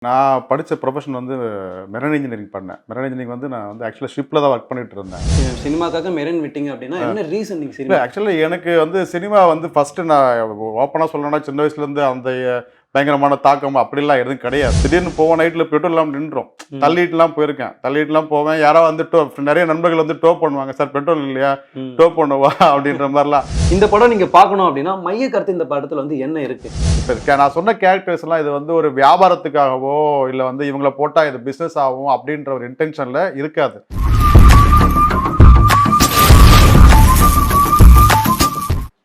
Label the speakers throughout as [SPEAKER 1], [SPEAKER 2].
[SPEAKER 1] நான் படித்த ப்ரொஃபஷன் வந்து மெரைன் இன்ஜினியரிங் பண்ணேன். மெரைன் இன்ஜினியரிங் வந்து நான் வந்து ஆக்சுவலா ஷிப்ல தான் ஒர்க் பண்ணிட்டு இருந்தேன்.
[SPEAKER 2] சினிமாக்காக மெரைன் விட்டீங்க அப்படின்னா என்ன ரீசன் நீங்க
[SPEAKER 1] இல்ல
[SPEAKER 2] சினிமா
[SPEAKER 1] ஆக்சுவலா எனக்கு வந்து சினிமா வந்து ஃபர்ஸ்ட்டு நான் ஓப்பனா சொல்லணும்னா சின்ன வயசுலேருந்து அந்த பயங்கரமான தாக்கம் அப்படிலாம் எதுவும் கிடையாது. திடீர்னு போவோம் நைட்டில் பெட்ரோல் இல்லாமல் நின்றோம். தள்ளிட்டுலாம் போயிருக்கேன். தள்ளிட்டுலாம் போவேன். யாராவது வந்து நிறைய நண்பர்கள் வந்து டோ பண்ணுவாங்க. சார் பெட்ரோல் இல்லையா? டோ பண்ணுவா அப்படின்ற மாதிரிலாம்.
[SPEAKER 2] இந்த படம் நீங்க பார்க்கணும் அப்படின்னா மைய கருத்து இந்த படத்துல வந்து என்ன இருக்கு?
[SPEAKER 1] இப்போ நான் சொன்ன கேரக்டர்ஸ்லாம் இது வந்து ஒரு வியாபாரத்துக்காகவோ இல்லை வந்து இவங்களை போட்டால் இது பிஸ்னஸ் ஆகும் அப்படின்ற ஒரு இன்டென்ஷனில் இருக்காது.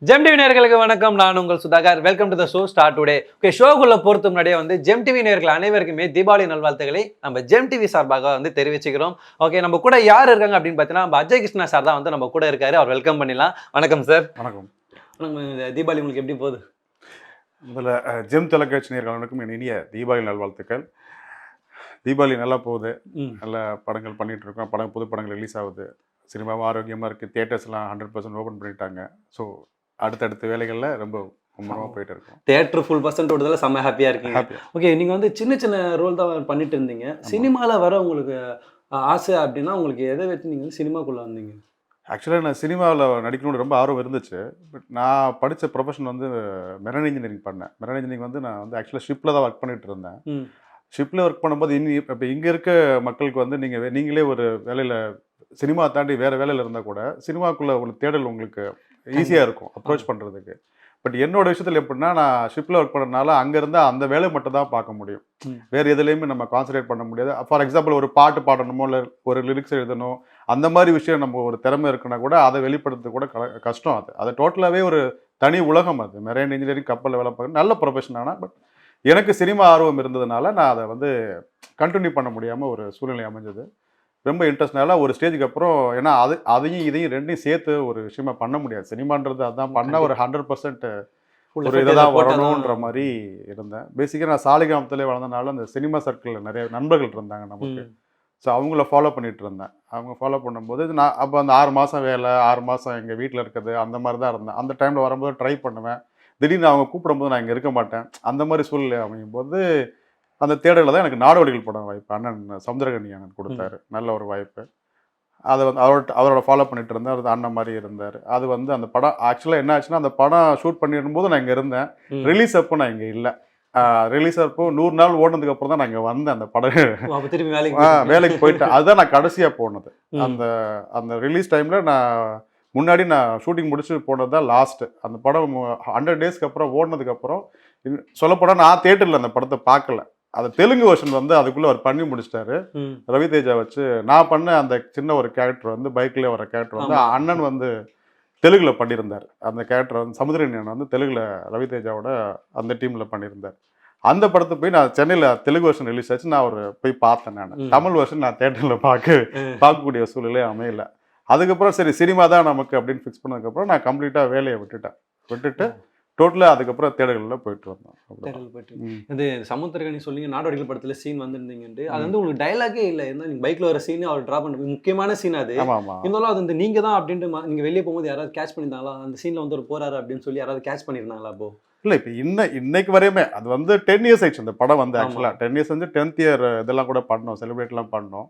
[SPEAKER 2] ஜெம் டிவி நேயர்களுக்கு வணக்கம். நான் உங்கள் Sudhakar. Welcome to the show start today. Okay, ஷோக்குள்ள போறது முன்னாடியே வந்து ஜெம் டிவி நேயர்கள் அனைவருக்குமே தீபாவளி நல்வாழ்த்துக்களை நம்ம ஜெம் டிவி சார்பாக வந்து தெரிவிச்சுக்கிறோம். ஓகே, நம்ம கூட யார் இருக்காங்க அப்படின்னு பார்த்தீங்கன்னா நம்ம அஜய் கிருஷ்ணா சார் தான் வந்து நம்ம கூட இருக்காரு. அவர் வெல்கம் பண்ணிடலாம். வணக்கம் சார்.
[SPEAKER 1] வணக்கம்.
[SPEAKER 2] தீபாவளி உங்களுக்கு எப்படி போகுது?
[SPEAKER 1] முதல்ல ஜெம் தொலைக்காட்சி நேயர்களுக்கும் என் இனிய தீபாவளி நல்வாழ்த்துக்கள். தீபாவளி நல்லா போகுது. நல்ல படங்கள் பண்ணிட்டு இருக்கோம். புது படங்கள் ரிலீஸ் ஆகுது. சினிமாவும் ஆரோக்கியமாக இருக்குது. தியேட்டர்ஸ்லாம் 100% ஓப்பன் பண்ணிட்டாங்க. ஸோ அடுத்தடுத்த வேலைகளில் ரொம்ப மும்முரமாக போயிட்டு இருக்கோம்.
[SPEAKER 2] தியேட்டர் ஃபுல் பர்சன்ட் ஓடுறதுல செம்ம ஹாப்பியாக இருக்கீங்க. ஓகே, நீங்கள் வந்து சின்ன சின்ன ரோல் தான் பண்ணிட்டு இருந்தீங்க. சினிமாவில் வர உங்களுக்கு ஆசை அப்படின்னா உங்களுக்கு எதை வச்சு நீங்கள் வந்து சினிமாக்குள்ளே வந்தீங்க?
[SPEAKER 1] ஆக்சுவலாக நான் சினிமாவில் நடிக்கணும்னு ரொம்ப ஆர்வம் இருந்துச்சு. பட் நான் படித்த ப்ரொஃபஷன் வந்து மெரைன் இன்ஜினியரிங் பண்ணேன். மெரைன் இன்ஜினியரிங் வந்து நான் வந்து ஆக்சுவலாக ஷிப்பில் தான் ஒர்க் பண்ணிட்டு இருந்தேன். ஷிப்பில் ஒர்க் பண்ணும்போது இப்போ இங்கே இருக்க மக்களுக்கு வந்து நீங்களே ஒரு வேலையில் சினிமா தாண்டி வேறு வேலையில் இருந்தால் கூட சினிமாக்குள்ளே உங்களுக்கு தேடல் உங்களுக்கு ஈஸியாக இருக்கும் அப்ரோச் பண்ணுறதுக்கு. பட் என்னோட விஷயத்தில் எப்படின்னா நான் ஷிப்பில் ஒர்க் பண்ணுறதுனால அங்கே இருந்தால் அந்த வேலையை மட்டும் தான் பார்க்க முடியும். வேறு எதுலேயுமே நம்ம கான்சன்ட்ரேட் பண்ண முடியாது. ஃபார் எக்ஸாம்பிள் ஒரு பாட்டு பாடணுமோ இல்லை ஒரு லிரிக்ஸ் எழுதணும் அந்த மாதிரி விஷயம் நம்ம ஒரு திறமை இருக்குன்னா கூட அதை வெளிப்படுத்த கூட கஷ்டம். அது டோட்டலாகவே ஒரு தனி உலகம். அது மெரைன் இன்ஜினியரிங் கப்பலில் வேலை பார்க்க நல்ல ப்ரொஃபஷன். ஆனால் பட் எனக்கு சினிமா ஆர்வம் இருந்ததுனால நான் அதை வந்து கண்டினியூ பண்ண முடியாமல் ஒரு சூழ்நிலை அமைஞ்சது. ரொம்ப இன்ட்ரெஸ்ட்னால ஒரு ஸ்டேஜுக்கு அப்புறம் ஏன்னா அதையும் இதையும் ரெண்டையும் சேர்த்து ஒரு விஷயமா பண்ண முடியாது. சினிமான்றது அதான் பண்ணால் ஒரு 100% ஒரு இதை தான் வரணுன்ற மாதிரி இருந்தேன். பேசிக்காக நான் சாலிகிராமத்திலே வளர்ந்தனால அந்த சினிமா சர்க்கிளில் நிறைய நண்பர்கள் இருந்தாங்க நமக்கு. ஸோ அவங்கள ஃபாலோ பண்ணிகிட்டு இருந்தேன். அவங்க ஃபாலோ பண்ணும்போது நான் அப்போ அந்த 6 மாதம் வேலை 6 மாதம் எங்கள் வீட்டில் இருக்கிறது அந்த மாதிரி தான் இருந்தேன். அந்த டைமில் வரும்போது ட்ரை பண்ணுவேன். திடீர்னு அவங்க கூப்பிடும்போது நான் இங்கே இருக்க மாட்டேன். அந்த மாதிரி சூழ்நிலை அமையும் போது அந்த தேடலில் தான் எனக்கு நாடோடிகள் படம் வாய்ப்பு அண்ணன் சமுத்திரகனி அண்ணன் கொடுத்தாரு. நல்ல ஒரு வாய்ப்பு. அதை வந்து அவரோட ஃபாலோ பண்ணிட்டு இருந்தேன். அது அண்ணன் மாதிரி இருந்தார். அது வந்து அந்த படம் ஆக்சுவலாக என்ன ஆச்சுன்னா அந்த படம் ஷூட் பண்ணிடும்போது நான் இங்கே இருந்தேன். ரிலீஸ் அப்போ நான் இங்கே இல்லை. ரிலீஸ் அப்போ 100 நாள் ஓடுனதுக்கு அப்புறம் தான் நான் இங்கே வந்தேன். அந்த படம் வேலைக்கு போயிட்டேன். அதுதான் நான் கடைசியாக போனது. அந்த ரிலீஸ் டைமில் முன்னாடி நான் ஷூட்டிங் முடிச்சு போனது தான் லாஸ்ட்டு. அந்த படம் 100 டேஸ்க்கு அப்புறம் ஓடினதுக்கப்புறம் சொல்லப்போனால் நான் தியேட்டரில் அந்த படத்தை பார்க்கல. அது தெலுங்கு வெர்ஷன் வந்து அதுக்குள்ளே அவர் பண்ணி முடிச்சிட்டாரு. ரவி தேஜா வச்சு நான் பண்ண அந்த சின்ன ஒரு கேரக்டர் வந்து பைக்லேயே வர கேரக்டர் வந்து அண்ணன் வந்து தெலுங்குல பண்ணியிருந்தார். அந்த கேரக்டர் வந்து சமுத்திரகனி அண்ணன் வந்து தெலுங்குல ரவி தேஜாவோட அந்த டீமில் பண்ணியிருந்தார். அந்த படத்தை போய் நான் சென்னையில் தெலுங்கு வெர்ஷன் ரிலீஸ் ஆச்சு. நான் ஒரு போய் பார்த்தேன். நான் தமிழ் வெர்ஷன் நான் தேட்டரில் பார்க்கக்கூடிய சூழ்நிலை அமையல. அதுக்கப்புறம் சரி சினிமா தான் நமக்கு அப்படின்னு ஃபிக்ஸ் பண்ணதுக்கப்புறம் நான் கம்ப்ளீட்டாக வேலையை விட்டுட்டு டோட்டலாக அதுக்கப்புறம் தேடல்களில் போயிட்டு வந்தோம்.
[SPEAKER 2] இது சமுத்திரகனி சொல்லிங்க நாடோடிகள் படத்தில் சீன் வந்துருந்தீங்கன்ட்டு அது வந்து உங்களுக்கு டைலாகே இல்லை. என்ன நீங்கள் பைக்கில் வர சீன் அவர் ட்ரா பண்ண முக்கியமான சீன் அது. இருந்தாலும் அது வந்து நீங்கள் தான் அப்படின்ட்டு நீங்கள் வெளியே போகும்போது யாராவது கேட்ச் பண்ணியிருந்தாங்களா? அந்த சீனில் வந்து ஒரு போறாரு அப்படின்னு சொல்லி யாராவது கேட்ச் பண்ணியிருந்தாங்களா? அப்போ
[SPEAKER 1] இல்லை இப்போ இன்னைக்கு வரையுமே அது வந்து 10 years ஆயிடுச்சு. அந்த படம் வந்து ஆக்சுவலாக 10 years வந்து 10th year இதெல்லாம் கூட பண்ணோம், செலிப்ரேட்லாம் பண்ணோம்.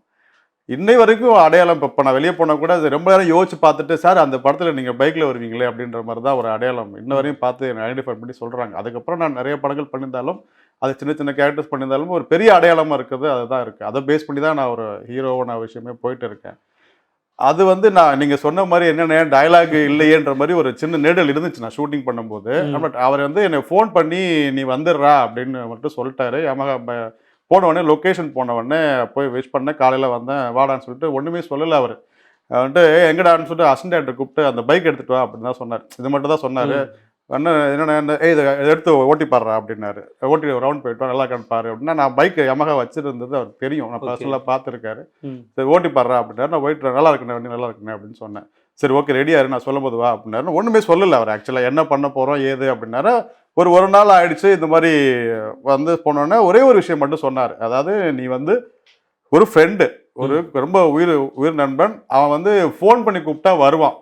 [SPEAKER 1] இன்னை வரைக்கும் அடையாளம். இப்போ நான் வெளியே போனால் கூட அது ரொம்ப நேரம் யோசிச்சு பார்த்துட்டு சார் அந்த படத்தில் நீங்கள் பைக்கில் வருவீங்களே அப்படின்ற மாதிரி தான் ஒரு அடையாளம் இன்ன வரையும் பார்த்து ஐடென்டிஃபை பண்ணி சொல்கிறாங்க. அதுக்கப்புறம் நான் நிறைய படங்கள் பண்ணியிருந்தாலும் அது சின்ன சின்ன கேரக்டர்ஸ் பண்ணியிருந்தாலும் ஒரு பெரிய அடையாளமாக இருக்குது. அதுதான் இருக்குது. அதை பேஸ் பண்ணி தான் நான் ஒரு ஹீரோவான விஷயமே போயிட்டு இருக்கேன். அது வந்து நீங்கள் சொன்ன மாதிரி என்னென்ன டயலாக் இல்லையேன்ற மாதிரி ஒரு சின்ன நெடல் இருந்துச்சு நான் ஷூட்டிங் பண்ணும்போது. பட் அவர் வந்து என்னை ஃபோன் பண்ணி நீ வந்துடுறா அப்படின்னு மட்டும் சொல்லிட்டாரு. போனவுடனே லொக்கேஷன் போனவுடனே போய் விஷ் பண்ணேன். காலையில் வந்தேன் வாடான்னு சொல்லிட்டு ஒன்றுமே சொல்லலை. அவர் வந்துட்டு எங்கடான்னு சொல்லிட்டு அசிஸ்டன்ட்டை கூப்பிட்டு அந்த பைக் எடுத்துகிட்டு வா அப்படின்னு தான் சொன்னார். இது மட்டும் தான் சொன்னார். அண்ணன் என்னென்ன இதை எடுத்து ஓட்டி பாடுறா அப்படின்னாரு. ஓட்டி ரவுண்ட் போயிட்டு நல்லா இருக்கான்னு பாரு அப்படின்னா நான் பைக் யமகா வச்சுருந்தது அவருக்கு தெரியும். நான் பர்சனலாக பார்த்துருக்காரு. சரி ஓட்டி பாடுறா அப்படின்னாரு. நான் போயிட்டு நல்லா இருக்குண்ணே வண்டி நல்லா இருக்குண்ணே அப்படின்னு சொன்னேன். சரி ஓகே ரெடியாரு நான் சொல்லும் போது வா அப்படின்னாரு. ஒன்றுமே சொல்லலை அவர். ஆக்சுவலாக என்ன பண்ண போகிறோம் ஏது அப்படின்னாரு. ஒரு நாள் ஆயிடுச்சு இந்த மாதிரி வந்து போனோன்னே ஒரே ஒரு விஷயம் மட்டும் சொன்னார். அதாவது நீ வந்து ஒரு ஃப்ரெண்டு, ஒரு ரொம்ப உயிர் நண்பன். அவன் வந்து ஃபோன் பண்ணி கூப்பிட்டா வருவான்.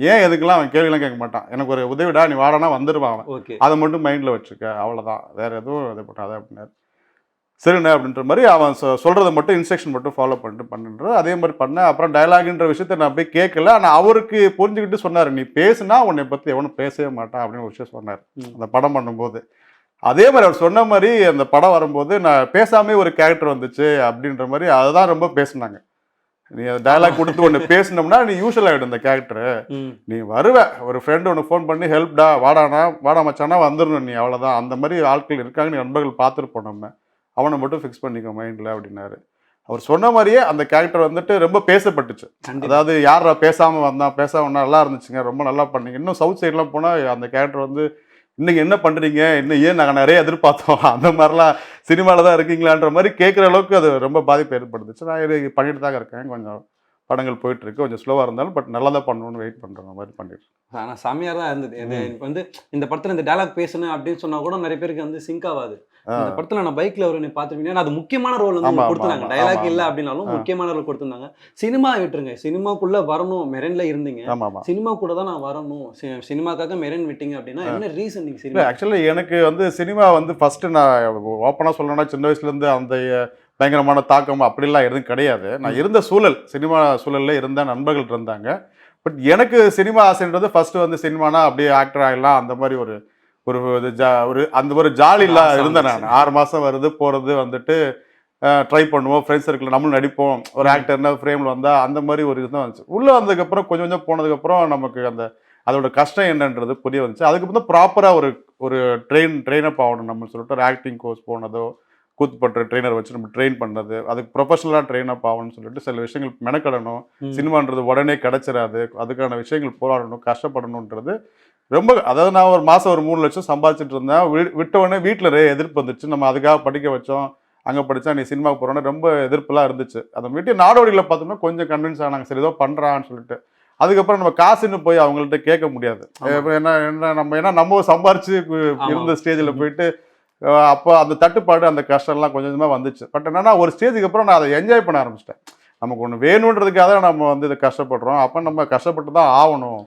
[SPEAKER 1] ஏன் எதுக்கெல்லாம் அவன் கேள்விலாம் கேட்க மாட்டான். எனக்கு ஒரு உதவிடா நீ வாடானா வந்துடுவான் அவன். அதை மட்டும் மைண்டில் வச்சுருக்க அவ்வளோதான், வேறு எதுவும் இது பண்ணாத அப்படின்னாரு. சரிண்ணே அப்படின்ற மாதிரி அவன் சொல்கிறத மட்டும் இன்ஸ்ட்ரக்ஷன் மட்டும் ஃபாலோ பண்ணிட்டு பண்ணுன்ற அதே மாதிரி பண்ணேன். அப்புறம் டயலாக்ன்ற விஷயத்த நான் போய் கேட்கல. ஆனால் அவருக்கு புரிஞ்சுக்கிட்டு சொன்னார், நீ பேசுனா உன்னை பற்றி எவனும் பேசவே மாட்டான் அப்படின்னு ஒரு விஷயம் சொன்னார் அந்த படம் பண்ணும்போது. அதே மாதிரி அவர் சொன்ன மாதிரி அந்த படம் வரும்போது நான் பேசாமே ஒரு கேரக்டர் வந்துச்சு அப்படின்ற மாதிரி அதை தான் ரொம்ப பேசினாங்க. நீ டயலாக் கொடுத்து ஒன்று பேசினோம்னா நீ யூஸ்வல் ஆகிடும் இந்த கேரக்டரு. நீ வருவ ஒரு ஃப்ரெண்டு ஒன்று ஃபோன் பண்ணி ஹெல்ப்டா வாடா மச்சானா வந்துடணும், நீ அவ்வளோதான். அந்த மாதிரி ஆட்கள் இருக்காங்க, நீ நண்பர்கள் பார்த்துருப்போம் நம்ம. அவனை மட்டும் ஃபிக்ஸ் பண்ணிக்கோ மைண்டில் அப்படின்னாரு. அவர் சொன்ன மாதிரியே அந்த கேரக்டர் வந்துட்டு ரொம்ப பேசப்பட்டுச்சு. அதாவது யாரா பேசாமல் வந்தா நல்லா இருந்துச்சுங்க, ரொம்ப நல்லா பண்ணீங்க. இன்னும் சவுத் சைட்லாம் போனால் அந்த கேரக்டர் வந்து இன்னைக்கு என்ன பண்ணுறீங்க, இன்னும் ஏன் நாங்கள் நிறைய எதிர்பார்த்தோம், அந்த மாதிரிலாம் சினிமாவில் தான் இருக்கீங்களான்ற மாதிரி கேட்குற அளவுக்கு அது ரொம்ப பாதிப்பு ஏற்படுத்துச்சு. நான் இது பண்ணிட்டு தாங்க இருக்கேன். கொஞ்சம் படங்கள் போயிட்டுருக்கு, கொஞ்சம் ஸ்லோவாக இருந்தாலும் பட் நல்லா தான் பண்ணணும்னு வெயிட் பண்ணுற மாதிரி பண்ணிட்டு.
[SPEAKER 2] ஆனால் செம்மையாக தான் இருந்தது. இது வந்து இந்த படத்தில் இந்த டயலாக் பேசணும் அப்படின்னு சொன்னால் கூட நிறைய பேருக்கு வந்து சிங்க் ஆகாது. இந்த படத்தில் நான் பைக்கில் ஒரு பார்த்துருப்பீங்கன்னா அது முக்கியமான ரோல் வந்து கொடுத்துருந்தாங்க. டயலாக் இல்லை அப்படின்னாலும் முக்கியமான ரோல் கொடுத்துருந்தாங்க. சினிமா விட்டுருங்க, சினிமாக்குள்ளே வரணும், மெரன்ல இருந்தீங்க, சினிமா கூட தான் நான் வரணும், சினிமாக்காக மெரன் விட்டீங்க அப்படின்னா என்ன ரீசன்? நீங்கள் சினிமா
[SPEAKER 1] ஆக்சுவலி எனக்கு வந்து சினிமா வந்து ஃபஸ்ட்டு நான் ஓப்பனாக சொல்லணும்னா சின்ன வயசுலேருந்து அந்த பயங்கரமான தாக்கம் அப்படிலாம் எதுவும் கிடையாது. நான் இருந்த சூழல், சினிமா சூழலில் இருந்த நண்பர்கள் இருந்தாங்க. பட் எனக்கு சினிமா ஆசைன்றது ஃபஸ்ட்டு வந்து சினிமானா அப்படியே ஆக்டர் ஆகிடலாம் அந்த மாதிரி ஒரு அந்த ஒரு ஜாலிலாம் இருந்தேன் நான். 6 மாதம் வருது போகிறது வந்துட்டு ட்ரை பண்ணுவோம், ஃப்ரெண்ட்ஸ் சர்க்கிள் நம்மளும் நடிப்போம், ஒரு ஆக்டர்னா ஃப்ரேமில் வந்தால் அந்த மாதிரி ஒரு இதுதான் வந்துச்சு. உள்ளே வந்ததுக்கப்புறம் கொஞ்சம் கொஞ்சம் போனதுக்கப்புறம் நமக்கு அதோட கஷ்டம் என்னன்றது புரிய வந்துச்சு. அதுக்கப்புறம் தான் ப்ராப்பராக ஒரு ட்ரெயினப் ஆகணும் நம்ம சொல்லிட்டு ஒரு ஆக்டிங் கோர்ஸ் போனதோ, கூத்துப்பட்டு ட்ரெயினர் வச்சு நம்ம ட்ரெயின் பண்ணது, அதுக்கு ப்ரொஃபஷனலாக ட்ரெயின் அப் ஆகணும்னு சொல்லிட்டு சில விஷயங்கள் மெனக்கடணும். சினிமான்றது உடனே கிடச்சிடாது, அதுக்கான விஷயங்கள் போராடணும், கஷ்டப்படணுன்றது ரொம்ப. அதாவது நான் ஒரு மாதம் ஒரு 3 லட்சம் சம்பாதிச்சுட்டு இருந்தேன். விட்ட உடனே வீட்டில் எதிர்ப்பு வந்துச்சு. நம்ம அதுக்காக படிக்க வச்சோம், அங்கே படித்தா நீ சினிமாவுக்கு போகிறோன்னா ரொம்ப எதிர்ப்புலாம் இருந்துச்சு. அதை விட்டு நாடோடியில் பார்த்தோம்னா கொஞ்சம் கன்வின்ஸ் ஆனாங்க, சரி ஏதோ பண்ணுறான்னு சொல்லிட்டு. அதுக்கப்புறம் நம்ம காசுன்னு போய் அவங்கள்ட்ட கேட்க முடியாது. ஏன்னா நம்ம சம்பாரிச்சு இருந்த ஸ்டேஜில் போயிட்டு அப்போ அந்த தட்டுப்பாடு அந்த கஷ்டம்லாம் கொஞ்சம் கொஞ்சமாக வந்துச்சு. பட் என்னன்னா ஒரு ஸ்டேஜுக்கு அப்புறம் நான் அதை என்ஜாய் பண்ண ஆரம்பிச்சிட்டேன். நமக்கு ஒன்று வேணுன்றதுக்காக தான் நம்ம வந்து இதை கஷ்டப்படுறோம், அப்போ நம்ம கஷ்டப்பட்டு தான் ஆகணும்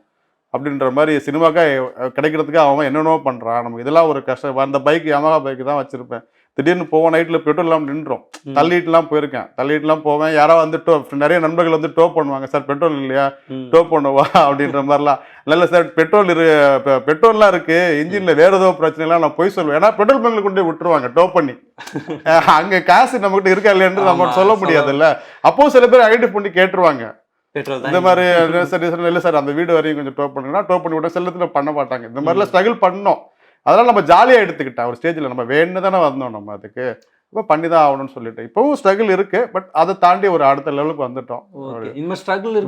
[SPEAKER 1] அப்படின்ற மாதிரி. சினிமாக்காக கிடைக்கிறதுக்கு அவன் என்னென்னோ பண்ணுறான், நமக்கு இதெல்லாம் ஒரு கஷ்டம். அந்த பைக் யமஹா பைக்கு தான் வச்சுருப்பேன், திடீர்னு போவோம், நைட்டில் பெட்ரோல் இல்லாமல் நின்றோம், தள்ளிட்டுலாம் போயிருக்கேன், தள்ளிட்டுலாம் போவேன். யாராவது வந்து நிறைய நண்பர்கள் வந்து டோ பண்ணுவாங்க, சார் பெட்ரோல் இல்லையா டோ பண்ணுவா அப்படின்ற மாதிரிலாம். இல்லை சார் பெட்ரோல்லாம் இருக்குது, இன்ஜினில் வேறு ஏதோ பிரச்சனைலாம் நான் போய் சொல்லுவேன். ஏன்னா பெட்ரோல் பங்கில் கொண்டு போய் விட்டுருவாங்க டோ பண்ணி. அங்கே காசு நம்மகிட்ட இருக்கா இல்லையான்னு நம்ம சொல்ல முடியாதுல்ல. அப்போது சில பேர் ஐடென்டிஃபை பண்ணி கேட்டுருவாங்க, இந்த மாதிரி இல்லை சார் அந்த வீடு வரையும் கொஞ்சம் டோ பண்ணுங்கன்னா டோ பண்ணி விட செல்லத்தில் பண்ண மாட்டாங்க. இந்த மாதிரிலாம் ஸ்ட்ரகிள் பண்ணோம். அதெல்லாம் நம்ம ஜாலியாக எடுத்துக்கிட்டேன். ஒரு ஸ்டேஜில் நம்ம வேணுன்னு தானே வந்தோம், நம்ம அதுக்கு இப்போ பண்ணி தான் ஆகணும்னு சொல்லிட்டு. இப்போவும் ஸ்ட்ரகிள் இருக்கு, பட் அதை தாண்டி ஒரு அடுத்த லெவலுக்கு வந்துட்டோம்.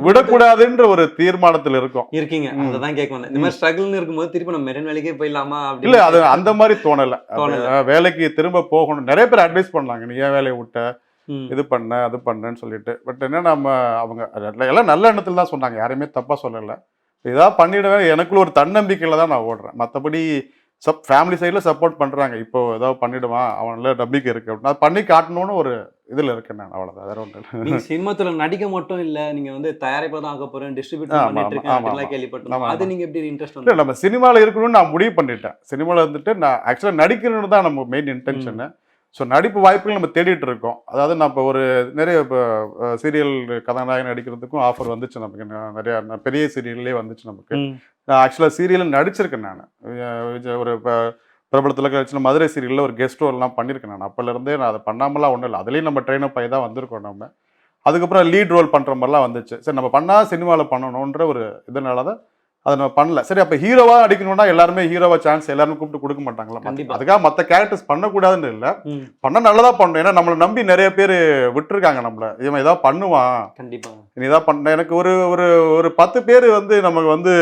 [SPEAKER 1] விடக்கூடாதுன்ற ஒரு தீர்மானத்தில் இருக்கீங்க.
[SPEAKER 2] அதான் கேட்க வந்தேன், இந்த மாதிரி ஸ்ட்ரகிள்னு இருக்கும்போது திருப்பி நம்ம மெரன் வேலைக்கே போயிடலாமா?
[SPEAKER 1] இல்லை, அது அந்த மாதிரி தோணலை. வேலைக்கு திரும்ப போகணும். நிறைய பேர் அட்வைஸ் பண்ணாங்க, நீ ஏன் வேலையை விட்ட, இது பண்ண அது பண்ணேன்னு சொல்லிட்டு. பட் என்ன நம்ம அவங்க எல்லாம் நல்ல எண்ணத்தில் தான் சொன்னாங்க, யாரையுமே தப்பாக சொல்லலை. இதாக பண்ணிடுவேன், எனக்குள்ள ஒரு தன்னம்பிக்கையில் தான் நான் ஓடுறேன். மற்றபடி ஃபேமிலி சைடில் சப்போர்ட் பண்ணுறாங்க, இப்போ ஏதாவது பண்ணிவிடுவான் அவனால நம்பிக்கை இருக்குது அப்படின்னு அது பண்ணி காட்டணும்னு ஒரு இதில் இருக்கேன் நான். அவ்வளோதான், வேற ஒன்றும் இல்லை.
[SPEAKER 2] நீங்கள் சினிமாத்தில் நடிக்க மட்டும் இல்லை, நீங்கள் வந்து தயாரிப்பாக தான் ஆக போகிறேன், டிஸ்ட்ரிபியூட் பண்ணிட்டு இருக்கேன் கேள்விப்பட்டோம். அது நீங்கள் எப்படி இன்ட்ரெஸ்ட் வந்து?
[SPEAKER 1] நம்ம சினிமாவில் இருக்கணும்னு நான் முடிவு பண்ணிட்டேன். சினிமாவில் வந்துட்டு நான் ஆக்சுவலாக நடிக்கணும்னு தான் நம்ம மெயின் இன்டென்ஷனு. ஸோ நடிப்பு வாய்ப்புகள் நம்ம தேடிட்டு இருக்கோம். அதாவது நான் இப்போ நிறைய இப்போ சீரியல் கதாநாயகன் நடிக்கிறதுக்கும் ஆஃபர் வந்துச்சு நமக்கு. நிறையா பெரிய சீரியல்லே வந்துச்சு நமக்கு. நான் ஆக்சுவலாக சீரியலில் நடிச்சிருக்கேன். நான் ஒரு இப்போ பிரபலத்தில் கழிச்சு மதுரை சீரியலில் ஒரு கெஸ்ட் ரோல்லாம் பண்ணியிருக்கேன். நான் அப்போலேருந்தே நான் அதை பண்ணாமலாம் ஒன்றும் இல்லை, அதுலேயும் நம்ம ட்ரெயினப் ஆகி தான் வந்திருக்கோம் நம்ம. அதுக்கப்புறம் லீட் ரோல் பண்ணுற மாதிரிலாம் வந்துச்சு. சரி நம்ம பண்ணால் சினிமாவில் பண்ணணுன்ற ஒரு இதனால தான் அதை நம்ம பண்ணல. சரி அப்போ ஹீரோவாக அடிக்கணும்னா எல்லாருமே ஹீரோவா சான்ஸ் எல்லாருமே கூப்பிட்டு கொடுக்க மாட்டாங்களா? அதுக்காக மற்ற கேரக்டர்ஸ் பண்ணக்கூடாதுன்னு இல்லை, பண்ண நல்லதா பண்ணணும். ஏன்னா நம்மளை நம்பி நிறைய பேர் விட்டுருக்காங்க நம்மள, இவன் ஏதாவது பண்ணுவான், நீ இதாக பண்ண. எனக்கு ஒரு 10 பேர் வந்து நமக்கு வந்து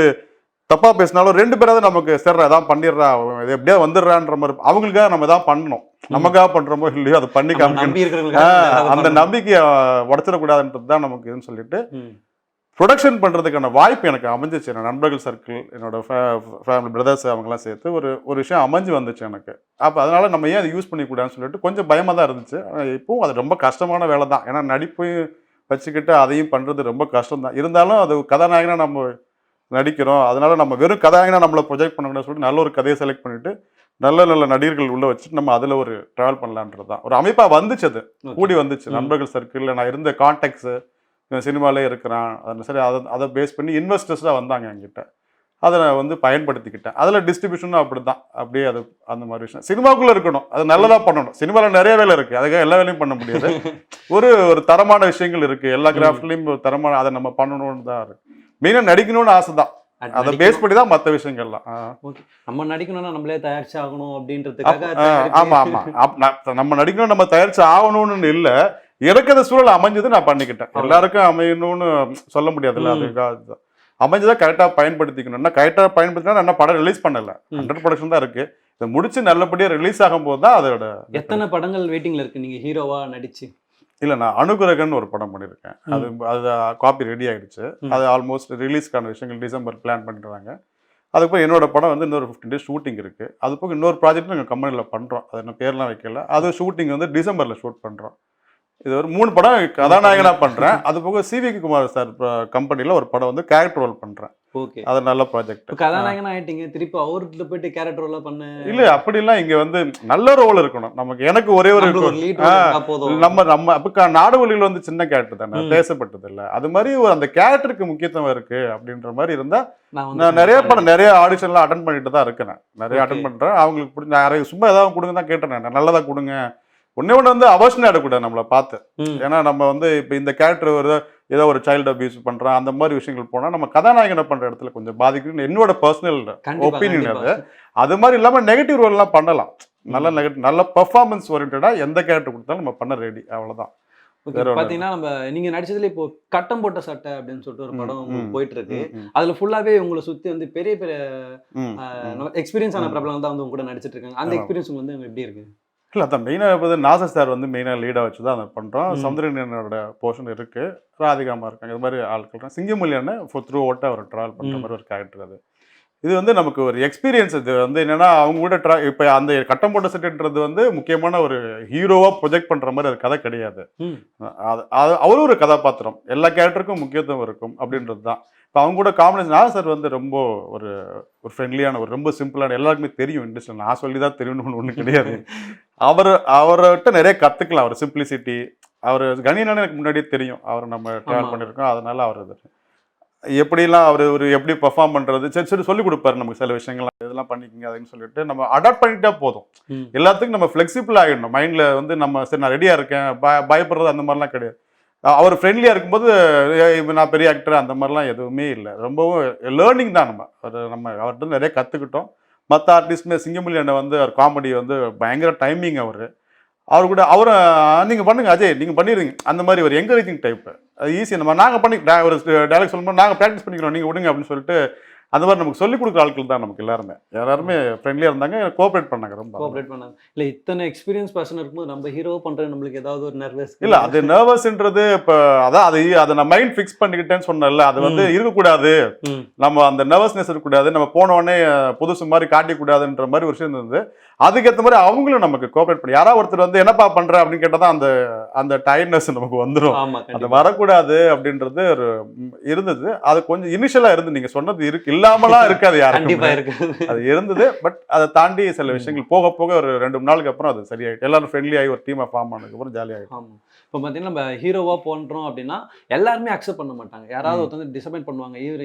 [SPEAKER 1] தப்பா பேசினாலும் 2 பேராவது நமக்கு சேர்றா ஏதாவது பண்ணிடுறா, இது எப்படியா வந்துடுறான்ற மாதிரி அவங்களுக்காக நம்ம எதாவது பண்ணணும். நமக்காக பண்றோமோ இல்லையோ அதை பண்ணி அந்த நம்பிக்கையை உடச்சிடக்கூடாதுன்றது தான் நமக்கு இதுன்னு சொல்லிட்டு ப்ரொடக்ஷன் பண்ணுறதுக்கான வாய்ப்பு எனக்கு அமைஞ்சிச்சு. என் நண்பர்கள் சர்க்கிள், என்னோட ஃபேமிலி பிரதர்ஸ் அவங்களாம் சேர்த்து ஒரு விஷயம் அமைஞ்சு வந்துச்சு எனக்கு. அப்போ அதனால் நம்ம ஏன் அதை யூஸ் பண்ணிக்கூடாதுன்னு சொல்லிட்டு கொஞ்சம் பயமாக தான் இருந்துச்சு. இப்போவும் அது ரொம்ப கஷ்டமான வேலை தான். ஏன்னா நடிப்பையும் வச்சுக்கிட்டு அதையும் பண்ணுறது ரொம்ப கஷ்டம் தான். இருந்தாலும் அது கதாநாயகனாக நம்ம நடிக்கிறோம், அதனால் நம்ம வெறும் கதாநாயகனாக நம்மளை ப்ரொஜெக்ட் பண்ணக்கூடாதுன்னு சொல்லிட்டு நல்ல ஒரு கதையை செலக்ட் பண்ணிவிட்டு நல்ல நல்ல நடிகர்கள் உள்ள வச்சுட்டு நம்ம அதில் ஒரு ட்ராவல் பண்ணலான்றது தான் ஒரு அமைப்பாக வந்துச்சு. அது கூடி வந்துச்சு நண்பர்கள் சர்க்கிளில் நான் இருந்த கான்டாக்ட்ஸு சினிமாலே இருக்கிறான் அது சரி அதை பேஸ் பண்ணி இன்வெஸ்டர்ஸ் தான் வந்தாங்க என்கிட்ட. அதை நான் வந்து பயன்படுத்திக்கிட்டேன். அதில் டிஸ்ட்ரிபியூஷனும் அப்படி தான் அப்படியே அது அந்த மாதிரி விஷயம் சினிமாக்குள்ளே இருக்கணும். அது நல்லதாக பண்ணணும். சினிமாவில் நிறைய வேலை இருக்குது, அதுக்காக எல்லா வேலையும் பண்ண முடியாது. ஒரு ஒரு தரமான விஷயங்கள் இருக்குது எல்லா கிராஃப்ட்லேயும். ஒரு தரமான அதை நம்ம பண்ணணும்னு தான் இருக்குது. மெயினாக நடிக்கணும்னு ஆசை தான். அதை பேஸ் பண்ணி தான் மற்ற விஷயங்கள்லாம்.
[SPEAKER 2] ஓகே, நம்ம நடிக்கணும்னா நம்மளே தயாரிச்சு ஆகணும் அப்படின்றதுக்காக.
[SPEAKER 1] ஆமாம் ஆமாம், நம்ம நடிக்கணும் நம்ம தயாரிச்சு ஆகணும்னு இல்லை, எனக்கு அந்த சூழல் அமைஞ்சது நான் பண்ணிக்கிட்டேன். எல்லாருக்கும் அமையணும்னு சொல்ல முடியாதுல்ல, அதுக்காக அமைஞ்சதா கரெக்டாக பயன்படுத்திக்கணும்னா கரெக்டாக பயன்படுத்தினா என்ன படம் ரிலீஸ் பண்ணல, 100% தான் இருக்கு. இதை முடிச்சு நல்லபடியாக ரிலீஸ் ஆகும்போது தான் அதோட.
[SPEAKER 2] எத்தனை படங்கள் வெயிட்டிங்ல இருக்கு நீங்க ஹீரோவா நடிச்சு?
[SPEAKER 1] இல்லை, நான் அனுகிரகன் ஒரு படம் பண்ணியிருக்கேன். அது காப்பி ரெடி ஆகிடுச்சு. அது ஆல்மோஸ்ட் ரிலீஸ்க்கான விஷயங்கள் டிசம்பர் பிளான் பண்ணிடுறாங்க. அதுக்கப்புறம் என்னோட படம் வந்து இன்னொரு 15 days ஷூட்டிங் இருக்குது. அது போக இன்னொரு ப்ராஜெக்ட் நாங்கள் கம்பெனியில் பண்ணுறோம். அது என்ன பேர்லாம் வைக்கல. அது ஷூட்டிங் வந்து டிசம்பரில் ஷூட் பண்ணுறோம். இது ஒரு 3 படம் கதாநாயகனாக பண்ணுறேன். அது போக சிவிகே குமார் சார் கம்பெனியில் ஒரு படம் வந்து கேரக்டர் ரோல் பண்ணுறேன்.
[SPEAKER 2] ஓகே,
[SPEAKER 1] அது நல்ல ப்ராஜெக்ட்.
[SPEAKER 2] கதாநாயகனா ஆயிட்டீங்க, திருப்பி அவர்கிட்ட போயிட்டு கேரக்டர் ரோலா பண்ண?
[SPEAKER 1] இல்லை, அப்படிலாம் இங்கே வந்து நல்ல ரோல் இருக்கணும் நமக்கு. எனக்கு ஒரே ஒரு நம்ம அப்போ நாடுவழியில் வந்து சின்ன கேரக்டர் தானே, பேசப்பட்டது இல்லை. அது மாதிரி ஒரு அந்த கேரக்டருக்கு முக்கியத்துவம் இருக்குது அப்படின்ற மாதிரி இருந்தால் நான் நிறைய ஆடிஷன்லாம் அட்டன் பண்ணிட்டு தான் இருக்கேன். நிறைய அட்டன் பண்ணுறேன். அவங்களுக்கு பிடிச்ச நிறைய சும்மா ஏதாவது கொடுங்க தான் கேட்டேன். நான் நல்லதாக கொடுங்க. ஒன்று வந்து அவசியம் ஆகிடக்கூடாது நம்மளை பார்த்து. ஏன்னா நம்ம வந்து இப்போ இந்த கேரக்டர் ஒரு ஏதோ ஒரு சைல்டு அபியூஸ் பண்ணுறோம் அந்த மாதிரி விஷயங்கள் போனால் நம்ம கதாநாயகனை பண்ணுற இடத்துல கொஞ்சம் பாதிக்குன்னு என்னோட பர்சனல் ஒப்பீனியன். அது மாதிரி இல்லாமல் நெகட்டிவ் ரோல்லாம் பண்ணலாம். நல்ல பெர்ஃபார்மன்ஸ் ஓரியன்டாக எந்த கேரக்டர் கொடுத்தாலும் நம்ம பண்ண ரெடி, அவ்வளோதான்.
[SPEAKER 2] பாத்தீங்கன்னா நம்ம நீங்க நடிச்சதுல இப்போ கட்டம் போட்ட சட்டை அப்படின்னு சொல்லிட்டு ஒரு படம் போயிட்டு இருக்கு. அதுல ஃபுல்லாவே உங்களை சுத்தி வந்து பெரிய பெரிய எக்ஸ்பீரியன்ஸ் ஆன பிரபலம் தான் வந்து உங்க கூட நடிச்சிட்டு இருக்காங்க. அந்த எக்ஸ்பீரியன்ஸ் வந்து எப்படி இருக்கு?
[SPEAKER 1] இல்லை, அதான் மெயினாக நாசர் சார் வந்து மெயினாக லீடாக வச்சு தான் அதை பண்ணுறோம். சந்திரனோட போர்ஷன் இருக்குது, ராதிகாமா இருக்காங்க, இது மாதிரி ஆட்கள். சிங்கமொழியான த்ரூ அவுட்டாக அவர் ட்ராவல் பண்ணுற மாதிரி ஒரு கேரக்டர். அது இது வந்து நமக்கு ஒரு எக்ஸ்பீரியன்ஸ். இது வந்து என்னென்னா அவங்க கூட இப்போ அந்த கட்டம் போட்ட செட்டுன்றது வந்து முக்கியமான ஒரு ஹீரோவாக ப்ரொஜெக்ட் பண்ணுற மாதிரி அது கதை கிடையாது. அது அவரும் ஒரு கதாபாத்திரம், எல்லா கேரக்டருக்கும் முக்கியத்துவம் இருக்கும் அப்படின்றது தான். இப்போ அவங்க கூட காம்பினேஷன் நாசர் சார் வந்து ரொம்ப ஒரு ஃப்ரெண்ட்லியான ஒரு ரொம்ப சிம்பிளான, எல்லாருக்குமே தெரியும் இண்டஸ்ட்ரியில். நான் சொல்லி தான் தெரியும்னு ஒன்றும் கிடையாது. அவர்கிட்ட நிறைய கற்றுக்கலாம். அவர் சிம்பிளிசிட்டி, அவர் கணினானு எனக்கு முன்னாடியே தெரியும். அவர் நம்ம ட்ராவல் பண்ணியிருக்கோம். அதனால அவர் எப்படிலாம் அவர் ஒரு எப்படி பெர்ஃபார்ம் பண்ணுறது சரி சொல்லி கொடுப்பாரு நமக்கு சில விஷயங்கள்லாம். இதெல்லாம் பண்ணிக்கோங்க அதுன்னு சொல்லிட்டு நம்ம அடாப்ட் பண்ணிட்டா போதும். எல்லாத்துக்கும் நம்ம ஃப்ளெக்சிபிள் ஆகிடணும். மைண்டில் வந்து நம்ம சரி நான் ரெடியாக இருக்கேன், பயப்படுறது அந்த மாதிரிலாம் கிடையாது. அவர் ஃப்ரெண்ட்லியாக இருக்கும்போது நான் பெரிய ஆக்டர் அந்த மாதிரிலாம் எதுவுமே இல்லை. ரொம்பவும் லேர்னிங் தான். நம்ம அவர்கிட்ட நிறைய கற்றுக்கிட்டோம். மற்ற ஆர்டிஸ்ட்டுமே சிங்கமொழி அண்ணன் வந்து அவர் காமெடி வந்து பயங்கர டைமிங். அவர் கூட அவரை நீங்கள் பண்ணுங்கள் அஜய், நீங்கள் பண்ணிடுங்க அந்த மாதிரி ஒரு என்கரேஜிங் டைப்பு. அது ஈஸி. நாங்கள் பண்ணி ஒரு டைலாக் சொல்லும்போது நாங்கள் ப்ராக்டிஸ் பண்ணிக்கிறோம், நீங்கள் விடுங்க அப்படின்னு சொல்லிட்டு அந்த மாதிரி நமக்கு சொல்லிக் கொடுக்குற ஆட்கள் தான் நமக்கு எல்லாருமே ஃப்ரெண்ட்லியாக இருந்தாங்க, கோஆப்ரேட் பண்ணாங்க. ரொம்ப கோஆப்ரேட் பண்ணாங்க.
[SPEAKER 2] இல்லை, இத்தனை எக்ஸ்பீரியன்ஸ் பர்சன் இருக்கும்போது நம்ம ஹீரோ பண்ணுறது நம்மளுக்கு ஏதாவது ஒரு நர்வஸ்?
[SPEAKER 1] இல்லை, அது நர்வஸ்ன்றது இப்போ அதான் அதை நான் மைண்ட் ஃபிக்ஸ் பண்ணிக்கிட்டேன்னு சொன்னேன்ல, அது வந்து இருக்கக்கூடாது. நம்ம அந்த நர்வஸ்னஸ் இருக்கக்கூடாது, நம்ம போனோடனே புதுசு மாதிரி காட்டிக்கூடாதுன்ற மாதிரி ஒரு விஷயம் இருந்தது. அதுக்கேற்ற மாதிரி அவங்களும் நமக்கு கோஆப்ரேட் பண்ணி யாராவது ஒருத்தர் வந்து என்னப்பா பண்ற அப்படின்னு கேட்டால் தான் அந்த டயர்ட்னஸ் நமக்கு வந்துடும். அது வரக்கூடாது அப்படின்றது ஒரு இருந்தது. அது கொஞ்சம் இனிஷியலாக இருந்து நீங்கள் சொன்னது இல்லாமலாம் இருக்காது யாருக்கும், அது இருந்தது. பட் அதை தாண்டி சில விஷயங்கள் போக போக ஒரு 2-3 நாளுக்கு அப்புறம் அது சரியாயிடும். எல்லாரும் ஃப்ரெண்ட்லி ஆகி ஒரு டீமாக ஃபார்ம் ஆனதுக்கப்புறம் ஜாலியாகிடும்.
[SPEAKER 2] இப்போ பார்த்தீங்கன்னா நம்ம ஹீரோவா போன்றோம் அப்படின்னா எல்லாருமே அக்செப்ட் பண்ண மாட்டாங்க. யாராவது ஒருத்தர் டிசப்பாயிண்ட் பண்ணுவாங்க,